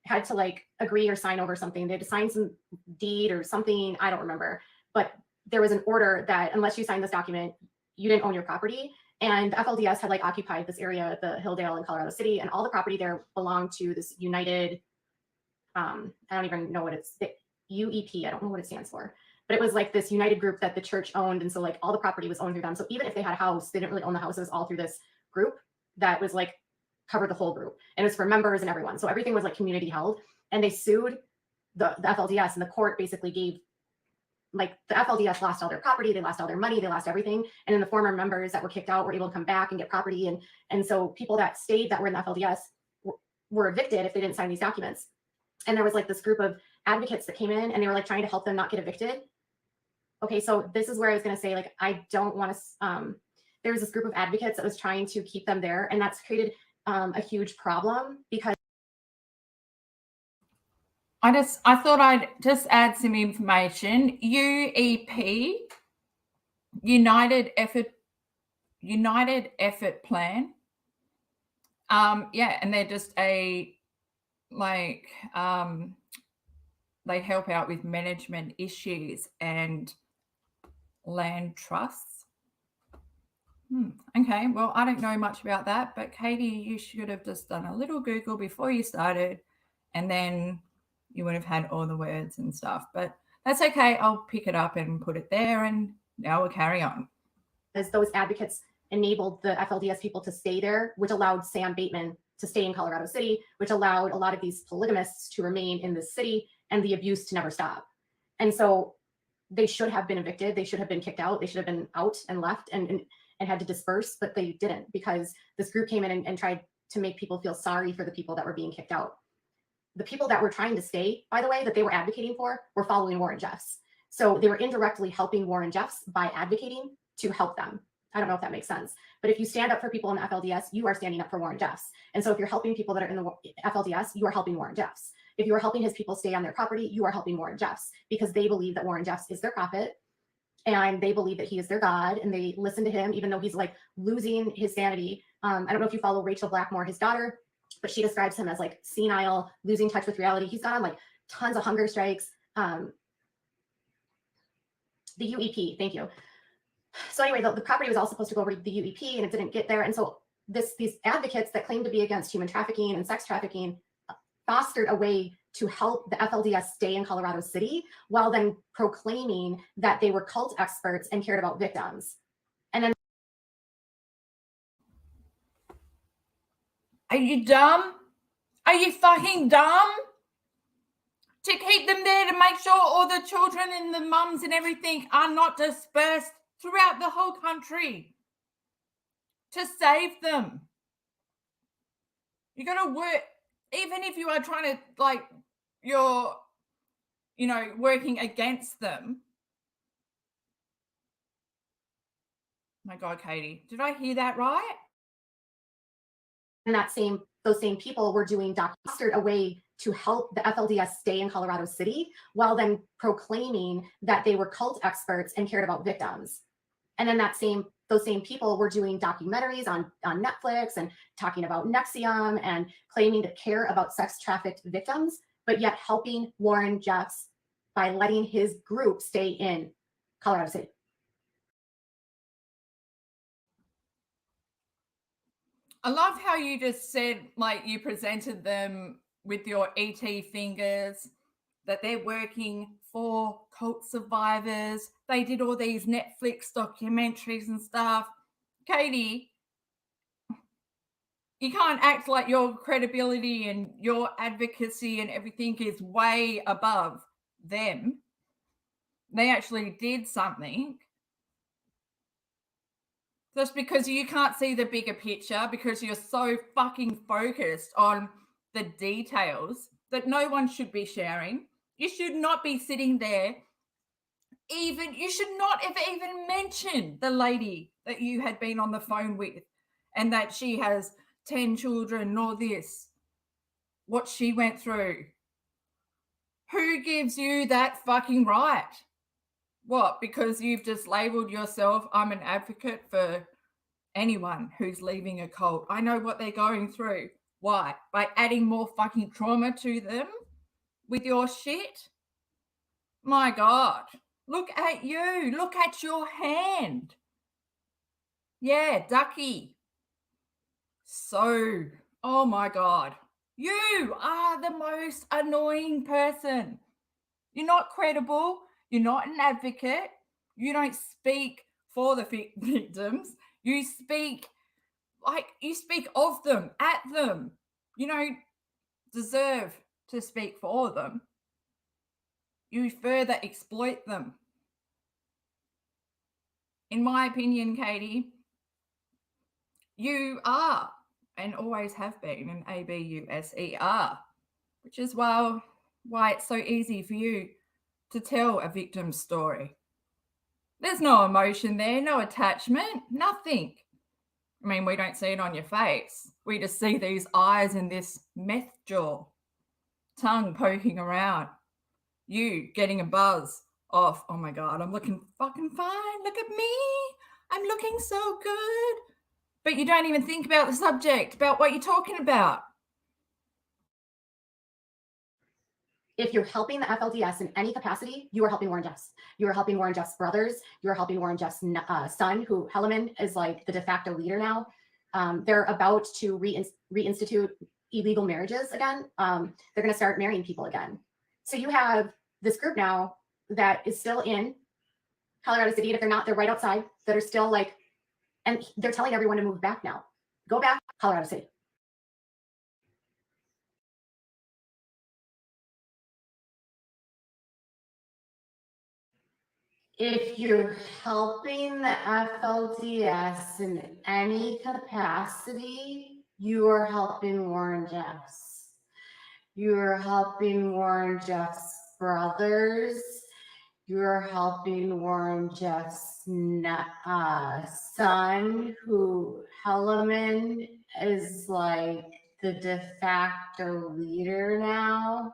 had to like agree or sign over something. They had to sign some deed or something. I don't remember. But there was an order that unless you signed this document, you didn't own your property. And the FLDS had like occupied this area, the Hilldale in Colorado City, and all the property there belonged to this United, I don't even know what it's, the UEP, I don't know what it stands for, but it was like this United group that the church owned. And so like all the property was owned through them. So even if they had a house, they didn't really own the house. It was all through this group that was like, covered the whole group. And it was for members and everyone. So everything was like community held. And they sued the FLDS, and the court basically gave, like, the FLDS lost all their property, they lost all their money, they lost everything. And then the former members that were kicked out were able to come back and get property. And so people that stayed that were in the FLDS were evicted if they didn't sign these documents. And there was like this group of advocates that came in and they were like trying to help them not get evicted. Okay, so this is where I was going to say, like, I don't want to, there was this group of advocates that was trying to keep them there. And that's created a huge problem because I thought I'd just add some information. UEP, United Effort Plan. Yeah, and they're just a like they help out with management issues and land trusts. Okay, well, I don't know much about that, but Katie, you should have just done a little Google before you started, and then you would have had all the words and stuff. But that's okay. I'll pick it up and put it there, and now we'll carry on. As those advocates enabled the FLDS people to stay there, which allowed Sam Bateman to stay in Colorado City, which allowed a lot of these polygamists to remain in the city and the abuse to never stop. And so they should have been evicted. They should have been kicked out. They should have been out and left and had to disperse, but they didn't, because this group came in and tried to make people feel sorry for the people that were being kicked out. The people that were trying to stay, by the way, that they were advocating for, were following Warren Jeffs. So they were indirectly helping Warren Jeffs by advocating to help them. I don't know if that makes sense. But if you stand up for people in the FLDS, you are standing up for Warren Jeffs. And so if you're helping people that are in the FLDS, you are helping Warren Jeffs. If you are helping his people stay on their property, you are helping Warren Jeffs, because they believe that Warren Jeffs is their prophet, and they believe that he is their God, and they listen to him, even though he's like losing his sanity. I don't know if you follow Rachel Blackmore, his daughter, but she describes him as like senile, losing touch with reality. He's gone on like tons of hunger strikes. The UEP, thank you. So anyway, the property was all supposed to go over to the UEP, and it didn't get there. And so these advocates that claim to be against human trafficking and sex trafficking fostered a way to help the FLDS stay in Colorado City, while then proclaiming that they were cult experts and cared about victims. And then, are you dumb? Are you fucking dumb? To keep them there to make sure all the children and the mums and everything are not dispersed throughout the whole country. To save them. You're going to work, even if you are trying to, like, you're, you know, working against them. My God, Katie, did I hear that right? and those same people were doing fostered a way to help the FLDS stay in Colorado City, while then proclaiming that they were cult experts and cared about victims. And then those same people were doing documentaries on Netflix and talking about NXIVM and claiming to care about sex trafficked victims, but yet helping Warren Jeffs by letting his group stay in Colorado City. I love how you just said, like, you presented them with your ET fingers, that they're working for cult survivors. They did all these Netflix documentaries and stuff. Katie, you can't act like your credibility and your advocacy and everything is way above them. They actually did something. Just because you can't see the bigger picture, because you're so fucking focused on the details that no one should be sharing. You should not be sitting there. You should not have even mentioned the lady that you had been on the phone with and that she has 10 children, nor this, what she went through. Who gives you that fucking right? What? Because you've just labeled yourself, I'm an advocate for anyone who's leaving a cult. I know what they're going through. Why? By adding more fucking trauma to them with your shit? My God. Look at you. Look at your hand. Yeah, ducky. So, oh my God. You are the most annoying person. You're not credible. You're not an advocate. You don't speak for the victims. You speak of them, at them. You don't deserve to speak for them. You further exploit them. In my opinion, Katie, you are and always have been an ABUSER, which is why it's so easy for you to tell a victim's story. There's no emotion there, no attachment, nothing. I mean, we don't see it on your face. We just see these eyes and this meth jaw, tongue poking around, you getting a buzz off, oh my God, I'm looking fucking fine. Look at me. I'm looking so good. But you don't even think about the subject, about what you're talking about. If you're helping the FLDS in any capacity, you are helping Warren Jeffs. You are helping Warren Jeffs' brothers. You are helping Warren Jeffs' son, who Helleman is like the de facto leader now. They're about to reinstitute illegal marriages again. They're going to start marrying people again. So you have this group now that is still in Colorado City. And if they're not, they're right outside, that are still like, and they're telling everyone to move back now. Go back, Colorado City. If you're helping the FLDS in any capacity, you are helping Warren Jeffs. You're helping Warren Jeffs' brothers. you're helping Warren Jeff's son, who Hellerman is like the de facto leader now.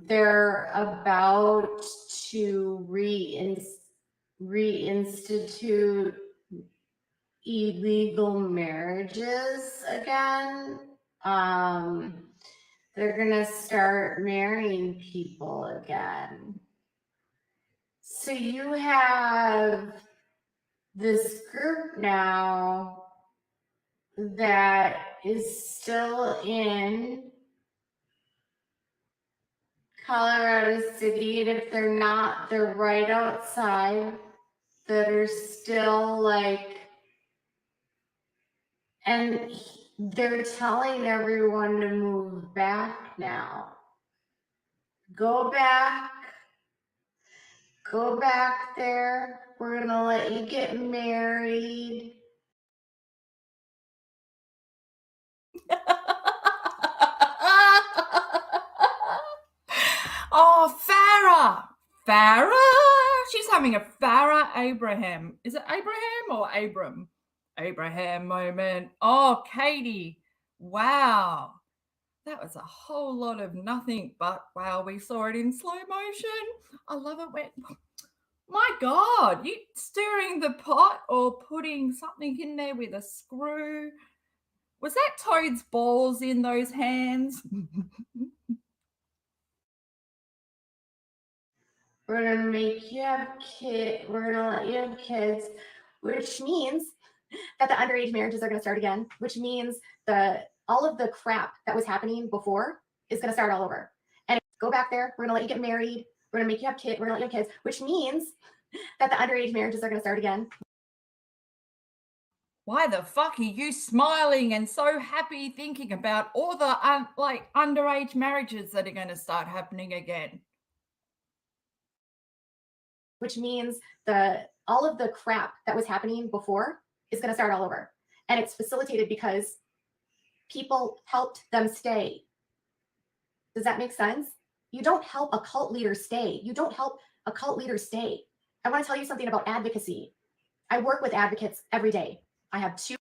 They're about to reinstitute illegal marriages again. They're gonna start marrying people again. So you have this group now that is still in Colorado City, and if they're not, they're right outside, that are still like, and they're telling everyone to move back now. Go back there. We're gonna let you get married. Oh, Farah. She's having a Farah Abraham. Is it Abraham or Abram? Abraham moment. Oh, Katie. Wow. That was a whole lot of nothing, but wow, we saw it in slow motion. I love it when, my God, you stirring the pot or putting something in there with a screw. Was that Toad's balls in those hands? We're gonna make you have kids. We're gonna let you have kids, which means that the underage marriages are going to start again, which means all of the crap that was happening before is going to start all over. And go back there, we're going to let you get married, we're going to make you have kids, we're going to let you have kids, which means that the underage marriages are going to start again. Why the fuck are you smiling and so happy thinking about all the underage marriages that are going to start happening again? Which means all of the crap that was happening before is going to start all over. And it's facilitated because people helped them stay. Does that make sense? You don't help a cult leader stay. You don't help a cult leader stay. I want to tell you something about advocacy. I work with advocates every day. I have two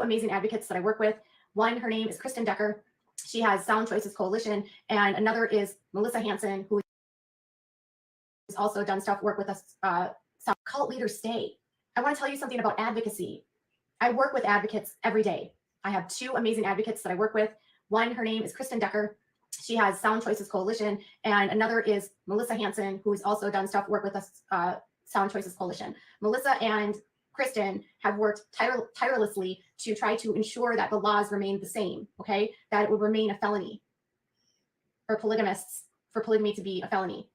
amazing advocates that I work with. One, her name is Kristen Decker. She has Sound Choices Coalition, and another is Melissa Hansen, who has also done work with us. Some cult leaders stay. I want to tell you something about advocacy. I work with advocates every day. I have two amazing advocates that I work with. One, her name is Kristen Decker. She has Sound Choices Coalition, and another is Melissa Hansen, who's also done work with us, Sound Choices Coalition. Melissa and Kristen have worked tirelessly to try to ensure that the laws remain the same, okay? That it would remain a felony for polygamists, for polygamy to be a felony.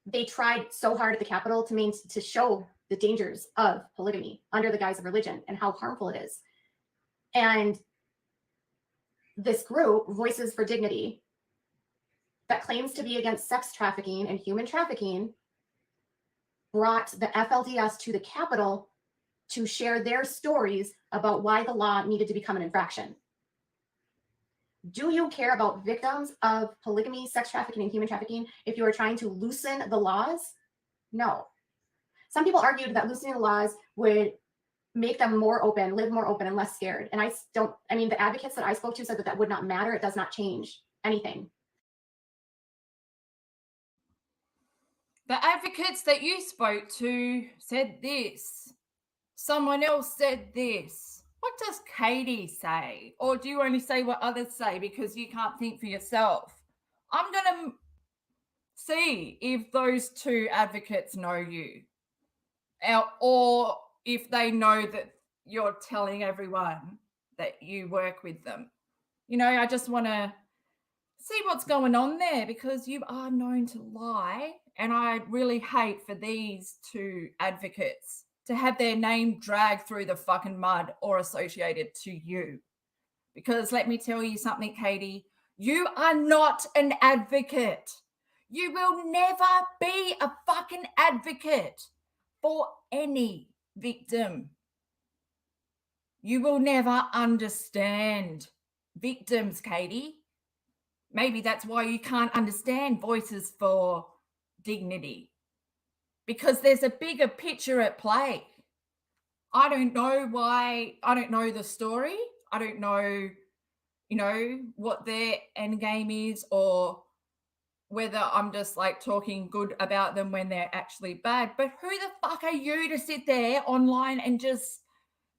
They tried so hard at the Capitol to show the dangers of polygamy under the guise of religion and how harmful it is. And this group, Voices for Dignity, that claims to be against sex trafficking and human trafficking, brought the FLDS to the Capitol to share their stories about why the law needed to become an infraction. Do you care about victims of polygamy, sex trafficking, and human trafficking if you are trying to loosen the laws? No. Some people argued that loosening the laws would make them more open, live more open and less scared. And the advocates that I spoke to said that would not matter. It does not change anything. The advocates that you spoke to said this. Someone else said this. What does Katie say? Or do you only say what others say because you can't think for yourself? I'm going to see if those two advocates know you, or if they know that you're telling everyone that you work with them. You know, I just want to see what's going on there, because you are known to lie. And I really hate for these two advocates to have their name dragged through the fucking mud or associated to you. Because let me tell you something, Katie, you are not an advocate. You will never be a fucking advocate for any victim. You will never understand victims, Katie. Maybe that's why you can't understand Voices for Dignity, because there's a bigger picture at play. I don't know why. I don't know the story. I don't know, what their end game is, or whether I'm just like talking good about them when they're actually bad. But who the fuck are you to sit there online and just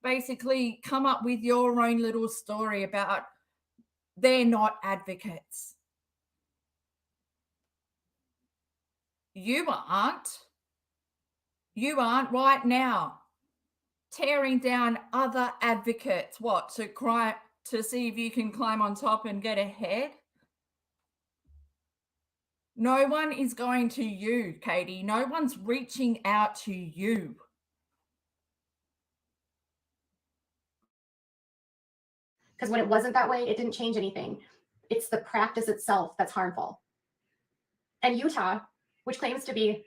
basically come up with your own little story about they're not advocates? You aren't. You aren't right now tearing down other advocates. What, to see if you can climb on top and get ahead? No one is going to you, Katie. No one's reaching out to you. Because when it wasn't that way, it didn't change anything. It's the practice itself that's harmful. And Utah, which claims to be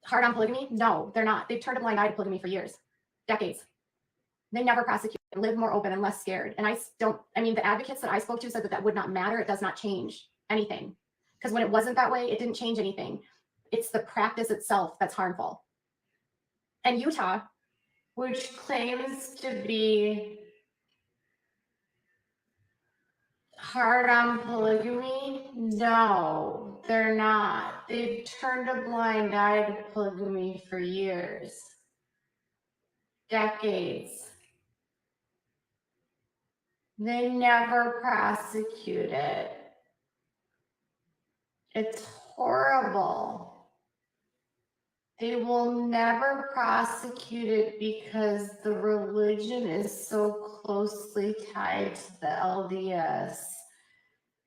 hard on polygamy, no, they're not. They've turned a blind eye to polygamy for years, decades. They never prosecute, live more open and less scared. And the advocates that I spoke to said that would not matter. It does not change anything. Because when it wasn't that way, it didn't change anything. It's the practice itself that's harmful. And Utah, which claims to be hard on polygamy, no, they're not. They've turned a blind eye to polygamy for years, decades. They never prosecute it. It's horrible. They will never prosecute it because the religion is so closely tied to the LDS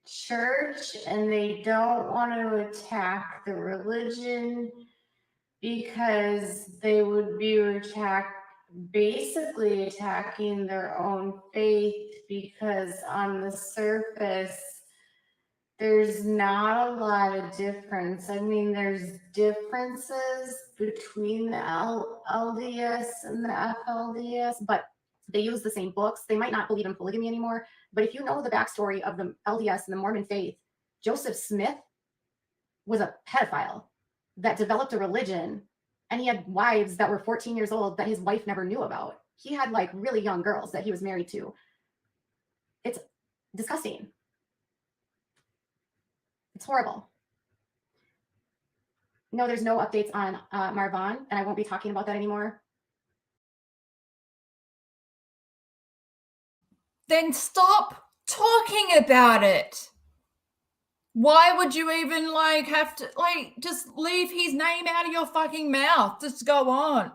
church, and they don't want to attack the religion because they would be basically attacking their own faith, because on the surface, there's not a lot of difference. I mean, there's differences between the LDS and the FLDS, but they use the same books. They might not believe in polygamy anymore, but if you know the backstory of the LDS and the Mormon faith, Joseph Smith was a pedophile that developed a religion, and he had wives that were 14 years old that his wife never knew about. He had like really young girls that he was married to. It's disgusting. It's horrible. No, there's no updates on Marvon, and I won't be talking about that anymore. Then stop talking about it. Why would you even have to just leave his name out of your fucking mouth? Just go on.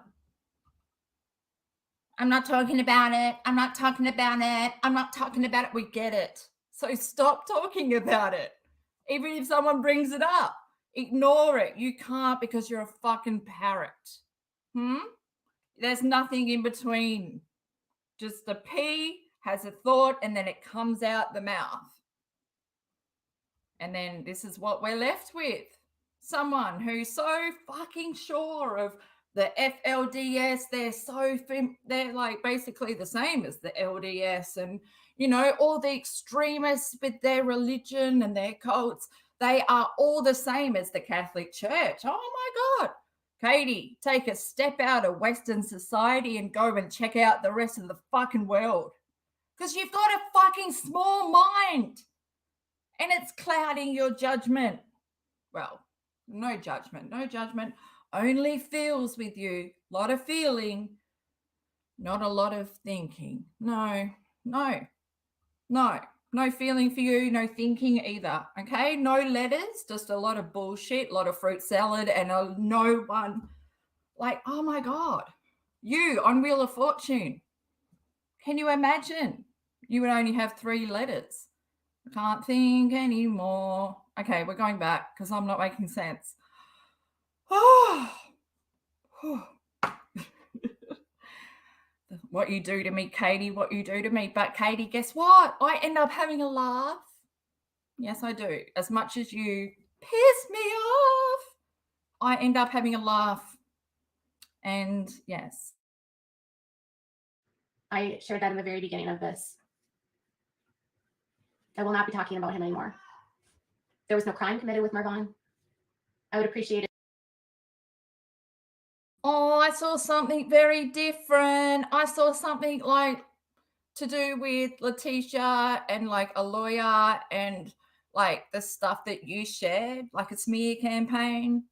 I'm not talking about it. I'm not talking about it. I'm not talking about it. We get it. So stop talking about it. Even if someone brings it up, ignore it. You can't, because you're a fucking parrot. There's nothing in between. Just the P has a thought and then it comes out the mouth. And then this is what we're left with. Someone who's so fucking sure of the FLDS. They're like basically the same as the LDS, and all the extremists with their religion and their cults, they are all the same as the Catholic Church. Oh my God. Katie, take a step out of Western society and go and check out the rest of the fucking world. Because you've got a fucking small mind and it's clouding your judgment. Well, no judgment, only feels with you. A lot of feeling, not a lot of thinking. No feeling for you, no thinking either, okay? No letters, just a lot of bullshit, a lot of fruit salad, and no one, oh my God, you on Wheel of Fortune. Can you imagine? You would only have 3 letters. I can't think anymore. Okay, we're going back because I'm not making sense. What you do to me, Katie, what you do to me. But Katie, guess what? I end up having a laugh. Yes, I do. As much as you piss me off, I end up having a laugh. And yes. I shared that in the very beginning of this. I will not be talking about him anymore. There was no crime committed with Marvon. I would appreciate it. Oh, I saw something very different. I saw something like to do with Letitia and like a lawyer and like the stuff that you shared, like a smear campaign,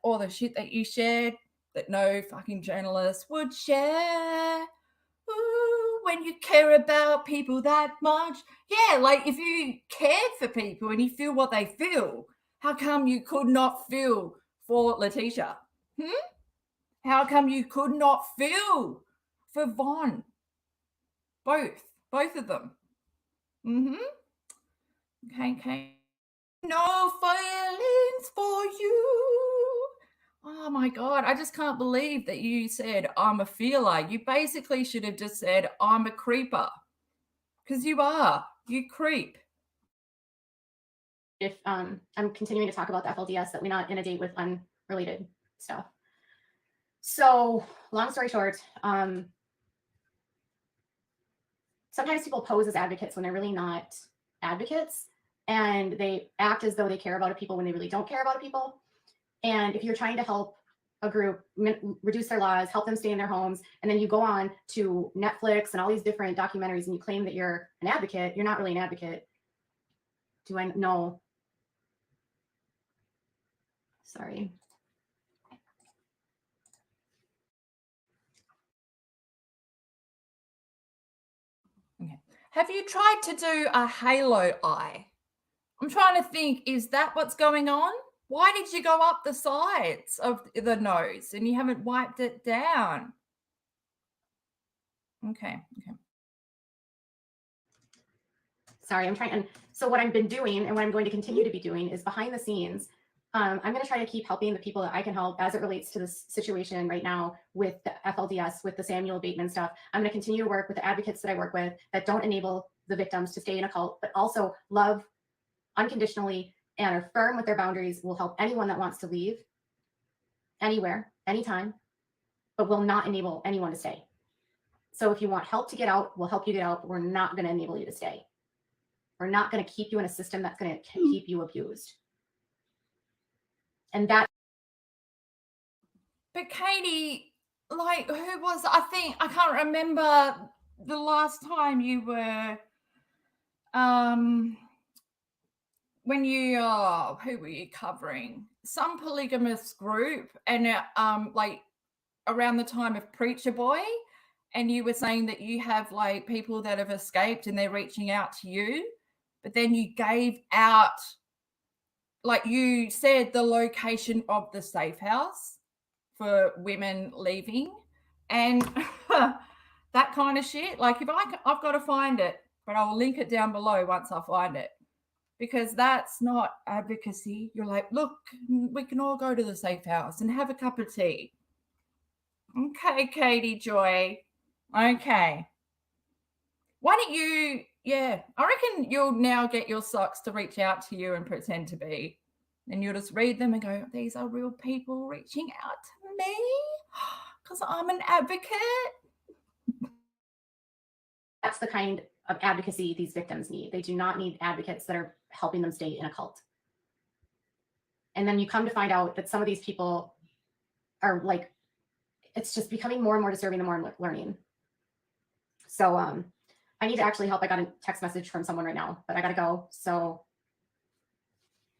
all the shit that you shared that no fucking journalist would share. Ooh, when you care about people that much. Yeah, like if you cared for people and you feel what they feel, how come you could not feel for Letitia? How come you could not feel for Vaughn? Both of them. Okay. No feelings for you. Oh my God, I just can't believe that you said I'm a feeler. You basically should have just said I'm a creeper. Because you are. You creep. If I'm continuing to talk about the FLDS, that we're not inundate with unrelated stuff. So long story short, sometimes people pose as advocates when they're really not advocates, and they act as though they care about people when they really don't care about people. And if you're trying to help a group reduce their laws, help them stay in their homes, and then you go on to Netflix and all these different documentaries and you claim that you're an advocate, you're not really an advocate. Do I know? Sorry. Okay. Have you tried to do a halo eye? I'm trying to think, is that what's going on? Why did you go up the sides of the nose and you haven't wiped it down? Okay. Sorry, I'm trying. And so what I've been doing and what I'm going to continue to be doing is behind the scenes. I'm going to try to keep helping the people that I can help as it relates to this situation right now with the FLDS, with the Samuel Bateman stuff. I'm going to continue to work with the advocates that I work with that don't enable the victims to stay in a cult, but also love unconditionally and are firm with their boundaries, will help anyone that wants to leave anywhere, anytime, but will not enable anyone to stay. So if you want help to get out, we'll help you get out, but we're not going to enable you to stay. We're not going to keep you in a system that's going to keep you abused. And that. But Katie, like, who was, I can't remember the last time you were, when you, who were you covering? Some polygamous group, and like around the time of Preacher Boy, and you were saying that you have like people that have escaped and they're reaching out to you, but then you gave out, like you said, the location of the safe house for women leaving and that kind of shit. Like if I've got to find it, but I'll link it down below once I find it, because that's not advocacy. You're like, look, we can all go to the safe house and have a cup of tea. Okay, Katie Joy. Okay. Why don't you, I reckon you'll now get your socks to reach out to you and pretend to be. And you'll just read them and go, these are real people reaching out to me because I'm an advocate. That's the kind of advocacy these victims need. They do not need advocates that are helping them stay in a cult. And then you come to find out that some of these people are like, it's just becoming more and more disturbing the more I'm learning. So I need to actually help. I got a text message from someone right now, but I got to go. So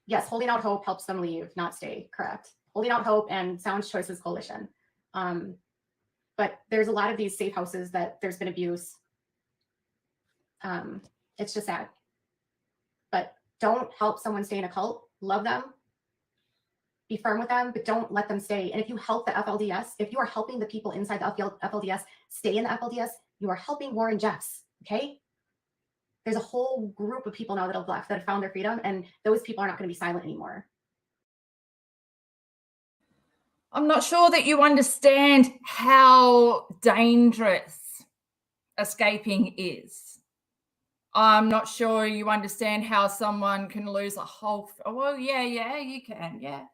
yes, Holding Out Hope helps them leave, not stay. Correct. Holding Out Hope and Sound Choices Coalition. But there's a lot of these safe houses that there's been abuse. It's just sad. But don't help someone stay in a cult. Love them. Be firm with them, but don't let them stay. And if you help the FLDS, if you are helping the people inside the FLDS stay in the FLDS, you are helping Warren Jeffs. Okay? There's a whole group of people now that have left, that have found their freedom, and those people are not going to be silent anymore. I'm not sure that you understand how dangerous escaping is. I'm not sure you understand how someone can lose a whole, well, yeah, you can, yeah.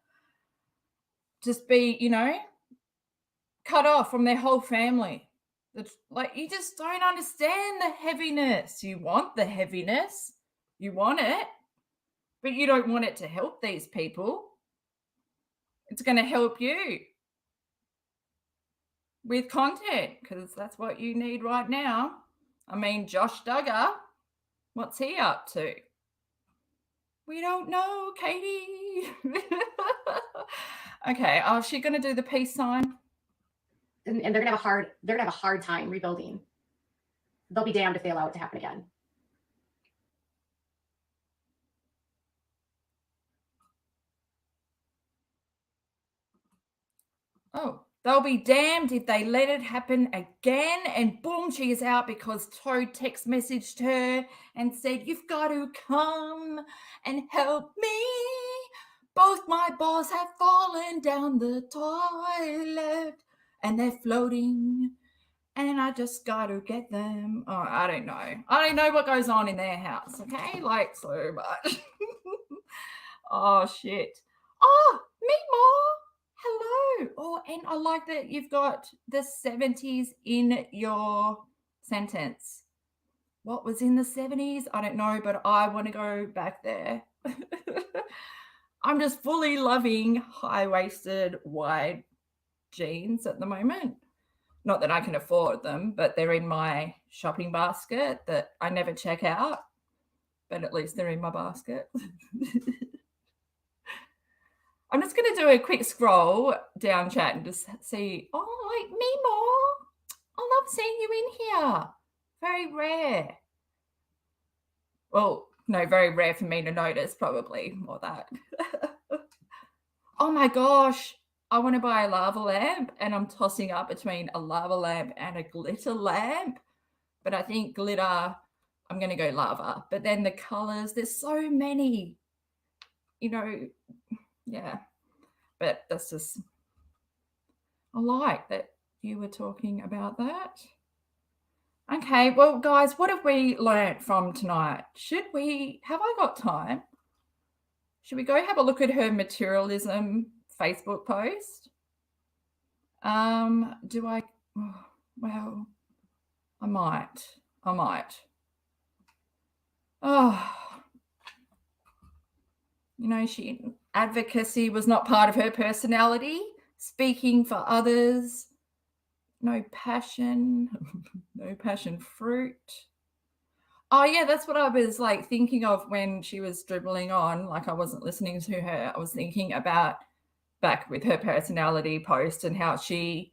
Just be, cut off from their whole family. Like, you just don't understand the heaviness. You want the heaviness. You want it. but you don't want it to help these people. It's going to help you with content because that's what you need right now. I mean, Josh Duggar, what's he up to? We don't know, Katie. Okay, is she going to do the peace sign? And they're gonna have a hard time rebuilding. They'll be damned if they allow it to happen again. Oh, they'll be damned if they let it happen again. And boom, she is out because Toad text messaged her and said, "You've got to come and help me. Both my balls have fallen down the toilet and they're floating. And I just got to get them." Oh, I don't know. I don't know what goes on in their house, okay? Like, so much. Oh, shit. Oh, Meatmore. Hello. Oh, and I like that you've got the 70s in your sentence. What was in the 70s? I don't know, but I want to go back there. I'm just fully loving high-waisted, wide jeans at the moment. Not that I can afford them, but they're in my shopping basket that I never check out, but at least they're in my basket. I'm just going to do a quick scroll down chat and just see, oh, like me more. I love seeing you in here. Very rare. Well, no, very rare for me to notice, probably more that. Oh my gosh. I want to buy a lava lamp and I'm tossing up between a lava lamp and a glitter lamp. But I think glitter, I'm going to go lava. But then the colors, there's so many, you know, yeah. But that's just, I like that you were talking about that. Okay, well, guys, what have we learnt from tonight? Have I got time? Should we go have a look at her materialism Facebook post? Well, I might. Oh, you know, advocacy was not part of her personality. Speaking for others, no passion, no passion fruit. Oh yeah, that's what I was like thinking of when she was dribbling on. Like I wasn't listening to her. I was thinking about back with her personality post and how she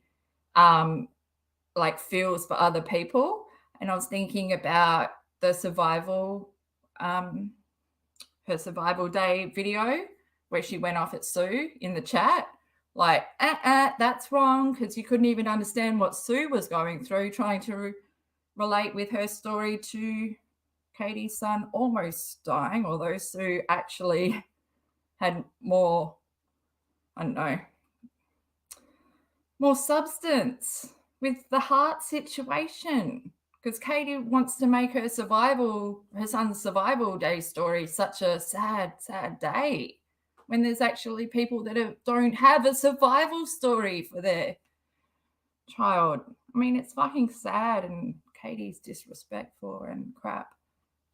like feels for other people. And I was thinking about the survival, her survival day video where she went off at Sue in the chat. Like, that's wrong, because you couldn't even understand what Sue was going through, trying to relate with her story to Katie's son almost dying, although Sue actually had more, I don't know, more substance with the heart situation, because Katie wants to make her son's survival day story such a sad, sad day, when there's actually people that don't have a survival story for their child. I mean, it's fucking sad and Katie's disrespectful and crap.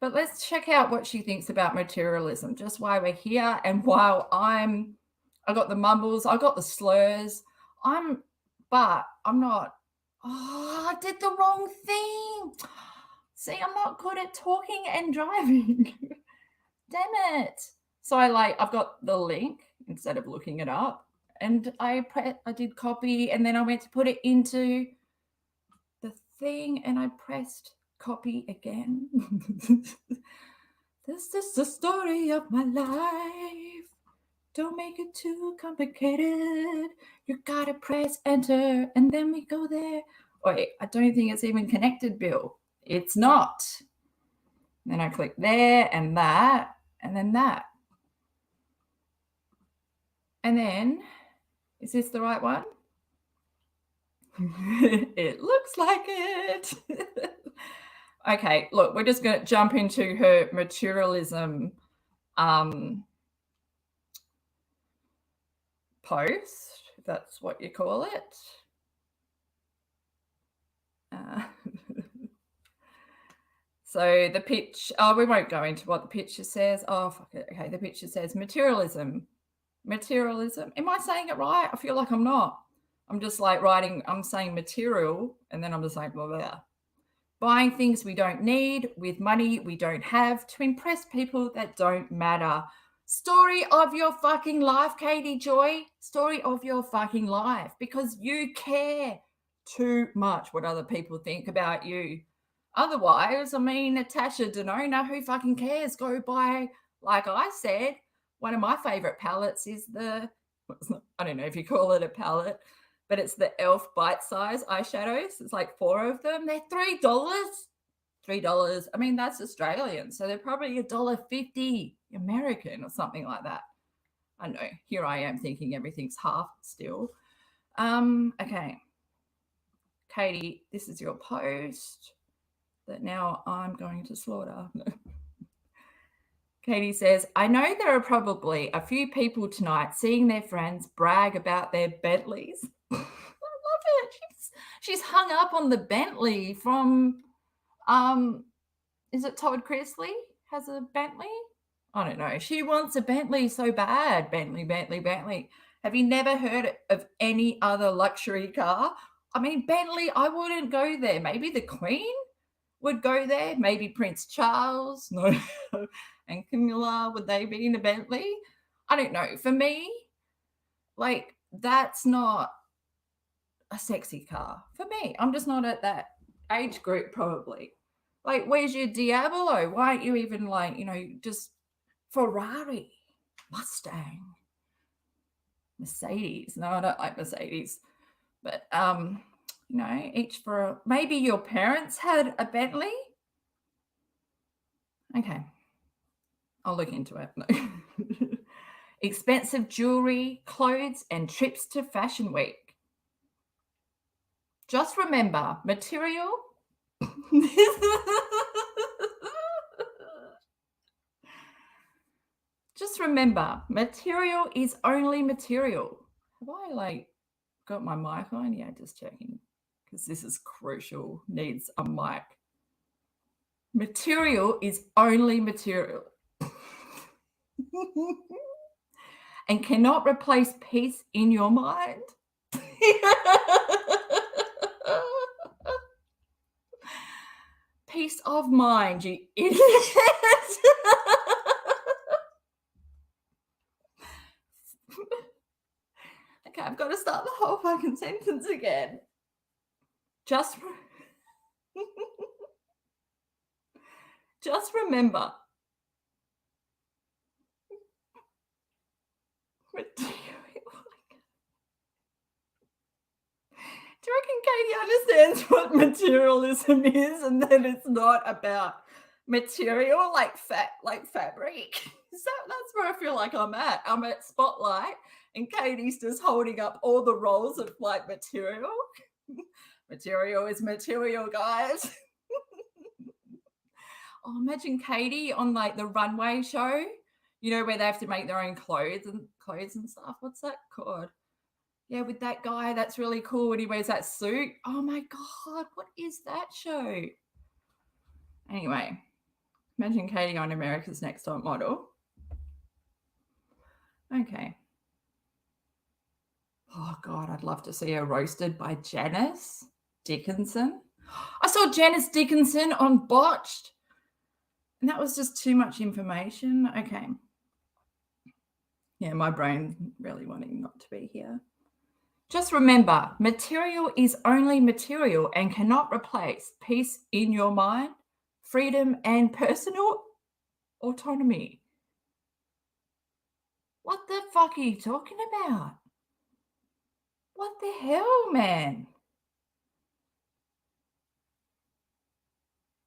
But let's check out what she thinks about materialism, just while we're here and while I got the mumbles, I got the slurs. But I'm not, I did the wrong thing. See, I'm not good at talking and driving. Damn it. So I've got the link instead of looking it up, and I did copy, and then I went to put it into the thing and I pressed copy again. This is the story of my life. Don't make it too complicated. You gotta press enter and then we go there. Wait, I don't think it's even connected, Bill. It's not. Then I click there and that, and then that. And then, is this the right one? It looks like it. Okay, look, we're just going to jump into her materialism post, if that's what you call it. So the pitch, we won't go into what the picture says. Oh, fuck it. Okay, the picture says materialism. Materialism. Am I saying it right? I feel like I'm not. I'm just like writing, I'm saying material, and then I'm just like, blah, blah. Buying things we don't need with money we don't have to impress people that don't matter. Story of your fucking life, Katie Joy. Story of your fucking life, because you care too much what other people think about you. Otherwise, I mean, Natasha Denona, who fucking cares? Go buy, like I said, one of my favorite palettes is the, I don't know if you call it a palette, but it's the e.l.f. bite-size eyeshadows. It's like 4 of them. They're $3. $3. I mean, that's Australian, so they're probably $1.50 American or something like that. I know. Here I am thinking everything's half still. Okay. Katie, this is your post that now I'm going to slaughter. Katie says, I know there are probably a few people tonight seeing their friends brag about their Bentleys. I love it. She's hung up on the Bentley from, is it Todd Chrisley has a Bentley? I don't know. She wants a Bentley so bad. Bentley, Bentley, Bentley. Have you never heard of any other luxury car? I mean, Bentley, I wouldn't go there. Maybe the Queen would go there. Maybe Prince Charles. No. And Camilla, would they be in a Bentley? I don't know. For me, like, that's not a sexy car. For me, I'm just not at that age group probably. Like, where's your Diablo? Why aren't you even like, you know, just Ferrari, Mustang, Mercedes? No, I don't like Mercedes. But, you know, each for, maybe your parents had a Bentley? Okay. I'll look into it. No. Expensive jewelry, clothes, and trips to Fashion Week. Just remember, material. Just remember, material is only material. Have I like got my mic on? Yeah, just checking, because this is crucial. Needs a mic. Material is only material. And cannot replace peace in your mind. Peace of mind, you idiot. Okay, I've got to start the whole fucking sentence again. Just remember. Do you reckon Katie understands what materialism is, and that it's not about material like fabric? That's where I feel like I'm at. I'm at Spotlight, and Katie's just holding up all the roles of like material. Material is material, guys. Oh, imagine Katie on like the runway show, you know, where they have to make their own clothes and stuff. What's that called? Yeah, with that guy, that's really cool when he wears that suit. Oh my God, what is that show? Anyway, imagine Katie on America's Next Top Model. Okay. Oh God, I'd love to see her roasted by Janice Dickinson. I saw Janice Dickinson on Botched, and that was just too much information. Okay. Yeah, my brain really wanting not to be here. Just remember, material is only material and cannot replace peace in your mind, freedom, and personal autonomy. What the fuck are you talking about? What the hell, man?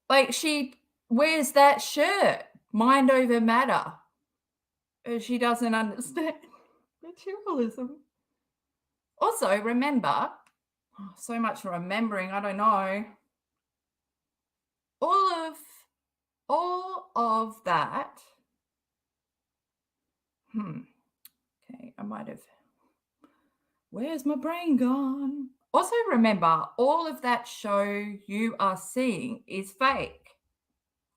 Like, she wears that shirt, mind over matter. She doesn't understand materialism. Also, remember, so much for remembering, I don't know. All of that. Okay, I might have. Where's my brain gone? Also, remember, all of that show you are seeing is fake.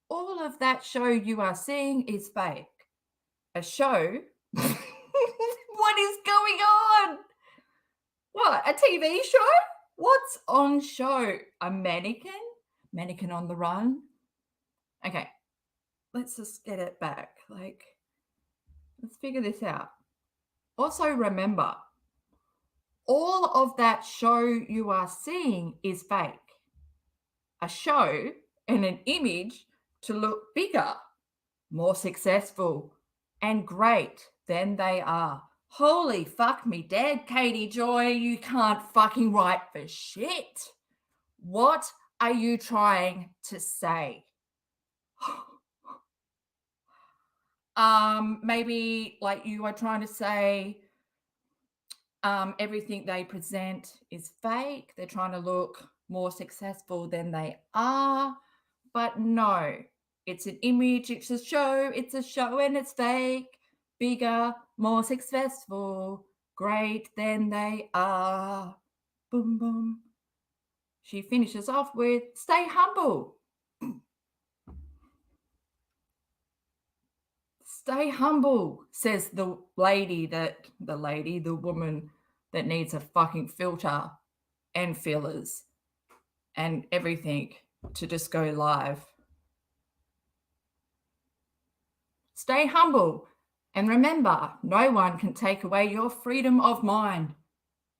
all of that show you are seeing is fake. A show? What is going on? What, a TV show? What's on show? A mannequin? Mannequin on the run? Okay, let's just get it back. Like, let's figure this out. Also, remember, all of that show you are seeing is fake. A show and an image to look bigger, more successful, and great than they are. Holy fuck me dead, Katie Joy. You can't fucking write for shit. What are you trying to say? Maybe like you are trying to say everything they present is fake. They're trying to look more successful than they are. But no, it's an image, it's a show and it's fake. Bigger, more successful, great than they are. Boom, boom. She finishes off with, stay humble. Stay humble, says the woman that needs a fucking filter and fillers and everything to just go live. Stay humble. And remember, no one can take away your freedom of mind,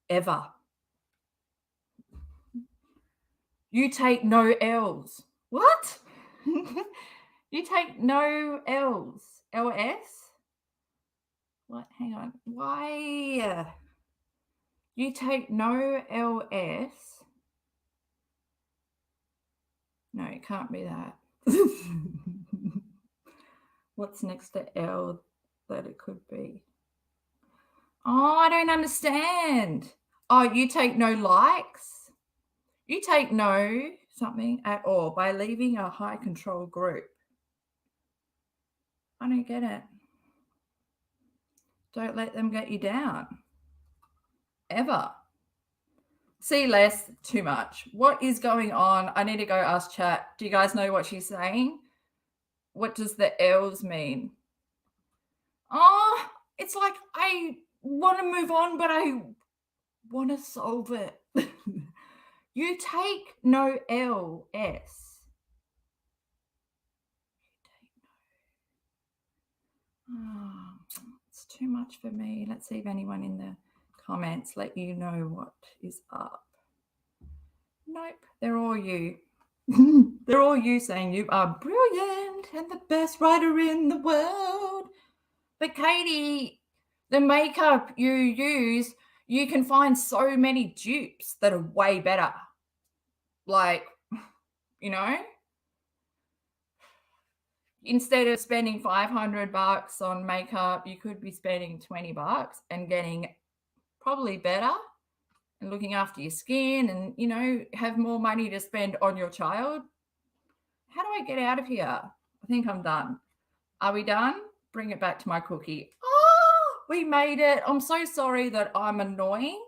ever. You take no L's. What? You take no L's. LS? What? Hang on. Why? You take no LS. No, it can't be that. What's next to L that it could be? Oh, I don't understand. Oh, you take no likes? You take no something at all by leaving a high control group. I don't get it. Don't let them get you down. Ever. See less, too much. What is going on? I need to go ask chat. Do you guys know what she's saying? What does the L's mean? Oh, it's like I want to move on, but I want to solve it. You take no LS. Oh, it's too much for me. Let's see if anyone in the comments let you know what is up. Nope, they're all you. They're all you saying you are brilliant and the best writer in the world. But Katie, the makeup you use, you can find so many dupes that are way better. Like, you know, instead of spending $500 on makeup, you could be spending $20 and getting probably better and looking after your skin and, you know, have more money to spend on your child. How do I get out of here? I think I'm done. Are we done? Bring it back to my cookie. Oh, we made it. I'm so sorry that I'm annoying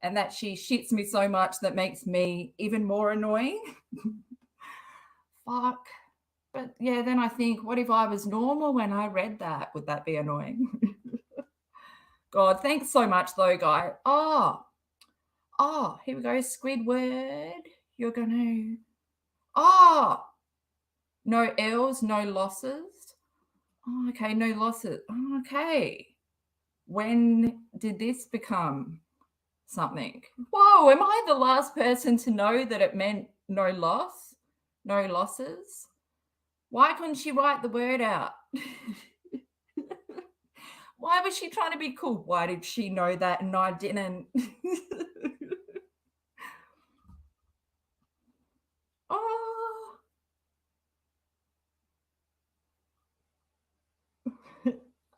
and that she shits me so much that makes me even more annoying. Fuck. But yeah, then I think, what if I was normal when I read that? Would that be annoying? God, thanks so much though, guy. Oh, here we go. Squidward. You're going to... Oh, no L's, no losses. Oh, okay, no losses. Oh, okay. When did this become something? Whoa, am I the last person to know that it meant no loss, no losses? Why couldn't she write the word out? Why was she trying to be cool? Why did she know that and I didn't? Oh.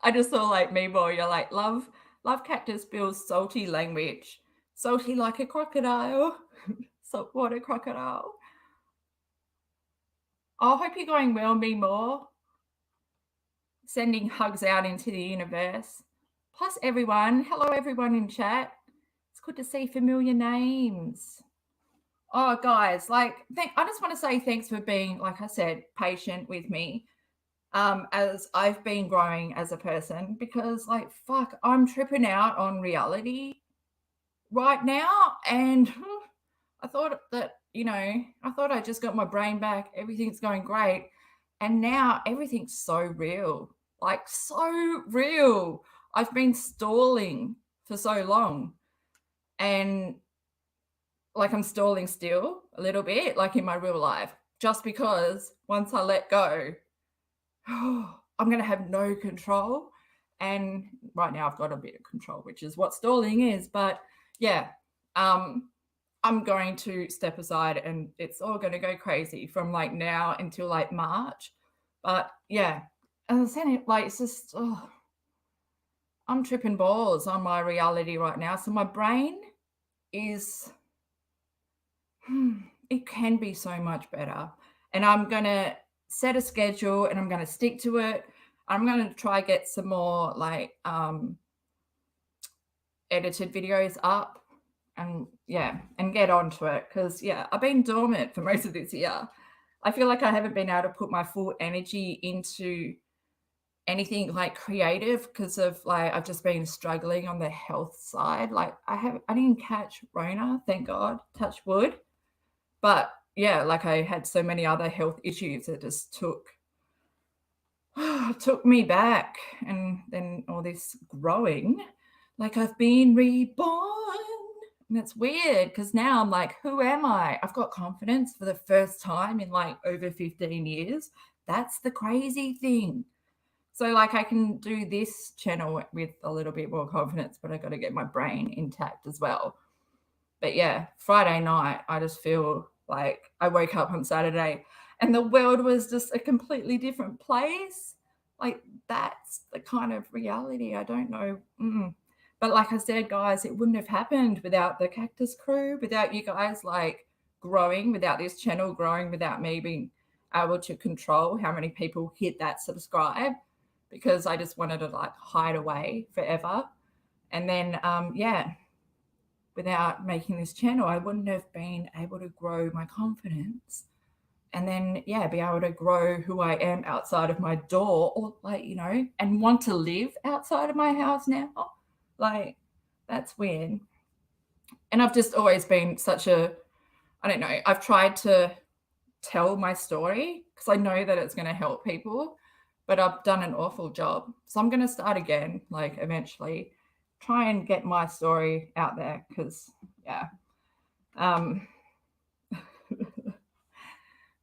I just saw like me, boy, you're like, love Cactus Bill's salty language. Salty like a crocodile. Saltwater crocodile. I hope you're going well, me more. Sending hugs out into the universe. Plus everyone. Hello, everyone in chat. It's good to see familiar names. Oh, guys, like, I just want to say thanks for being, like I said, patient with me as I've been growing as a person, because, like, fuck, I'm tripping out on reality right now. And I thought that, I thought I just got my brain back. Everything's going great. And now everything's so real, like, so real. I've been stalling for so long. And like, I'm stalling still a little bit, like in my real life, just because once I let go, I'm going to have no control. And right now I've got a bit of control, which is what stalling is. But yeah, I'm going to step aside and it's all going to go crazy from like now until like March. But yeah, as I said, like, it's just, I'm tripping balls on my reality right now. So my brain is, it can be so much better. And I'm going to set a schedule and I'm going to stick to it. I'm going to try get some more like edited videos up and get onto it. Because I've been dormant for most of this year. I feel like I haven't been able to put my full energy into anything like creative because of like I've just been struggling on the health side. Like I didn't catch Rona, thank God, touch wood. But yeah, like I had so many other health issues that just took me back. And then all this growing, like I've been reborn. And it's weird because now I'm like, who am I? I've got confidence for the first time in like over 15 years. That's the crazy thing. So like I can do this channel with a little bit more confidence, but I got to get my brain intact as well. But yeah, Friday night, I just feel like I woke up on Saturday and the world was just a completely different place. Like that's the kind of reality. I don't know. But like I said, guys, it wouldn't have happened without the Cactus crew, without you guys like growing, without this channel growing, without me being able to control how many people hit that subscribe, because I just wanted to like hide away forever. And then, without making this channel, I wouldn't have been able to grow my confidence and then, be able to grow who I am outside of my door, or like, and want to live outside of my house now. Like, that's weird. And I've just always been such a, I don't know, I've tried to tell my story because I know that it's going to help people, but I've done an awful job. So I'm going to start again, like eventually try and get my story out there because,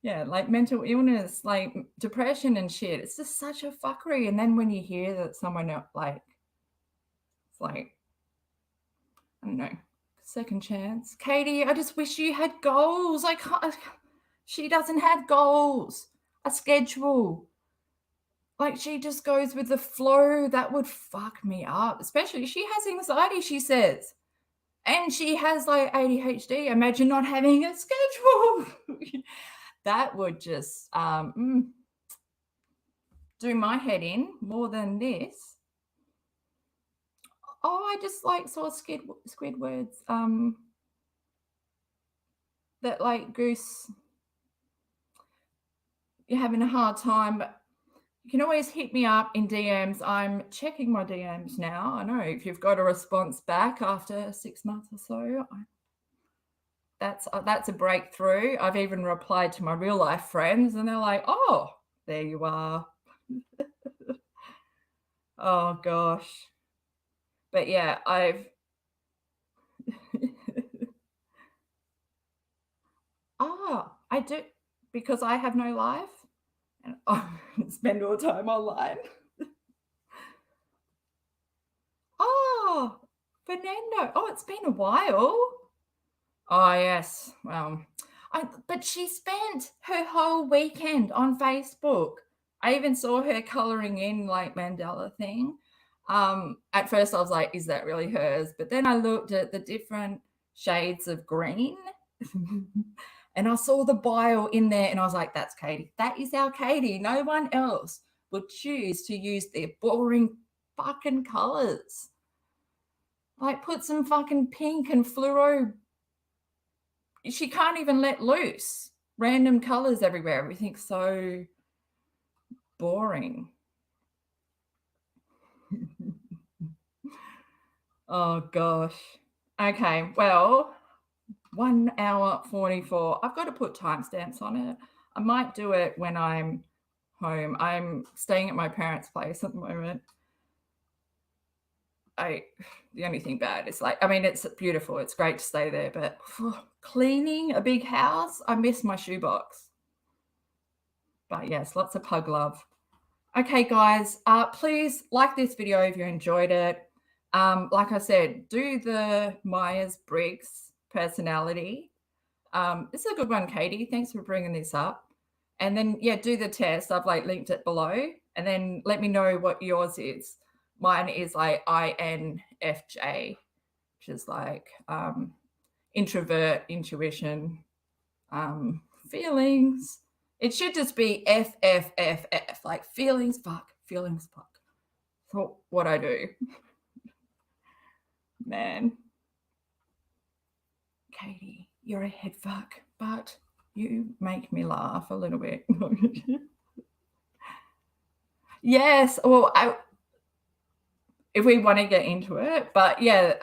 like mental illness, like depression and shit, it's just such a fuckery. And then when you hear that someone like, it's like, I don't know, second chance. Katie, I just wish you had goals. I can't, she doesn't have goals, a schedule. Like she just goes with the flow. That would fuck me up. Especially she has anxiety, she says. And she has like ADHD. Imagine not having a schedule. That would just do my head in more than this. Oh, I just like saw Squidward's that like Goose, you're having a hard time, but you can always hit me up in DMs. I'm checking my DMs now. I know if you've got a response back after 6 months or so, that's a breakthrough. I've even replied to my real life friends and they're like, oh, there you are. Oh gosh. But yeah, I do, because I have no life and I spend all the time online. Oh, Fernando. Oh, it's been a while. Oh, yes. Well, but she spent her whole weekend on Facebook. I even saw her coloring in like mandala thing. At first I was like, is that really hers? But then I looked at the different shades of green and I saw the bio in there and I was like, that's Katie. That is our Katie. No one else would choose to use their boring fucking colors. Like put some fucking pink and fluoro, she can't even let loose. Random colors everywhere. Everything's so boring. Oh gosh. Okay, well, 1 hour 44. I've got to put timestamps on it. I might do it when I'm home. I'm staying at my parents' place at the moment. The only thing bad is like, I mean, it's beautiful. It's great to stay there, but cleaning a big house, I miss my shoebox. But yes, lots of pug love. Okay, guys, please like this video if you enjoyed it. Like I said, do the Myers-Briggs personality. This is a good one, Katie. Thanks for bringing this up. And then, yeah, do the test. I've like linked it below. And then let me know what yours is. Mine is like INFJ, which is like introvert, intuition, feelings. It should just be FFFF, like feelings, fuck, feelings, fuck. That's what I do. Man. Katie, you're a head fuck, but you make me laugh a little bit. Yes, well, if we want to get into it, but yeah,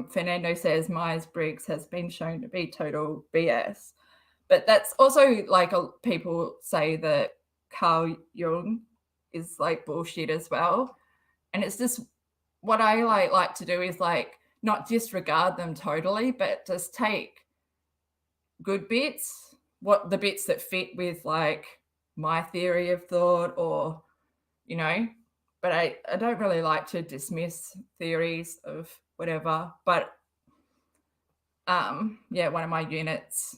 Fernando says Myers-Briggs has been shown to be total BS. But that's also like people say that Carl Jung is like bullshit as well. And it's just what I like to do is like not disregard them totally, but just take good bits, the bits that fit with like my theory of thought or, you know, but I don't really like to dismiss theories of whatever. But yeah, one of my units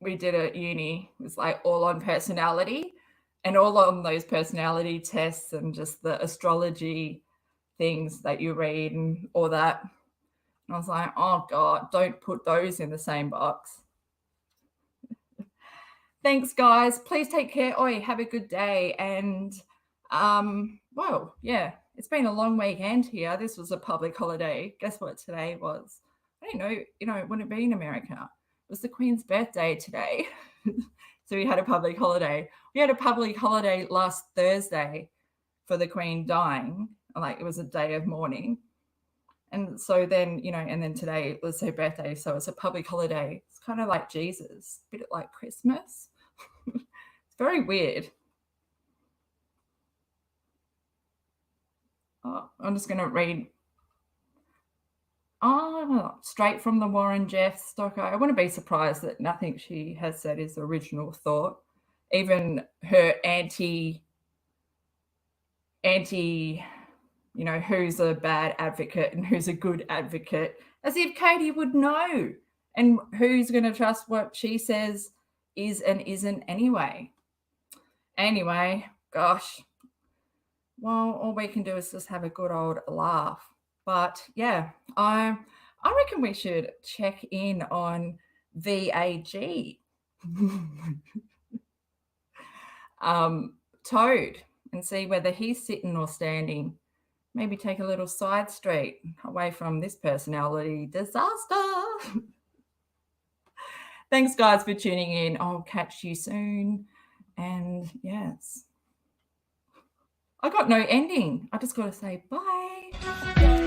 we did at uni was like all on personality and all on those personality tests and just the astrology things that you read and all that. And I was like, oh God, don't put those in the same box. Thanks, guys. Please take care. Oi, have a good day. And well, yeah, it's been a long weekend here. This was a public holiday. Guess what today was? I don't know, you know, it wouldn't be in America. It was the Queen's birthday today. So we had a public holiday. We had a public holiday last Thursday for the Queen dying. Like it was a day of mourning. And so then, you know, and then today was her birthday. So it's a public holiday. It's kind of like Jesus, a bit like Christmas. It's very weird. Oh, I'm just going to read. Oh, straight from the Warren Jeffs doco. I wouldn't be surprised that nothing she has said is original thought. Even her anti, you know, who's a bad advocate and who's a good advocate, as if Katie would know. And who's going to trust what she says is and isn't anyway. Anyway, gosh. Well, all we can do is just have a good old laugh. But yeah, I reckon we should check in on VAG. Toad, and see whether he's sitting or standing. Maybe take a little side street away from this personality disaster. Thanks, guys, for tuning in. I'll catch you soon. And yes, I got no ending. I just got to say bye.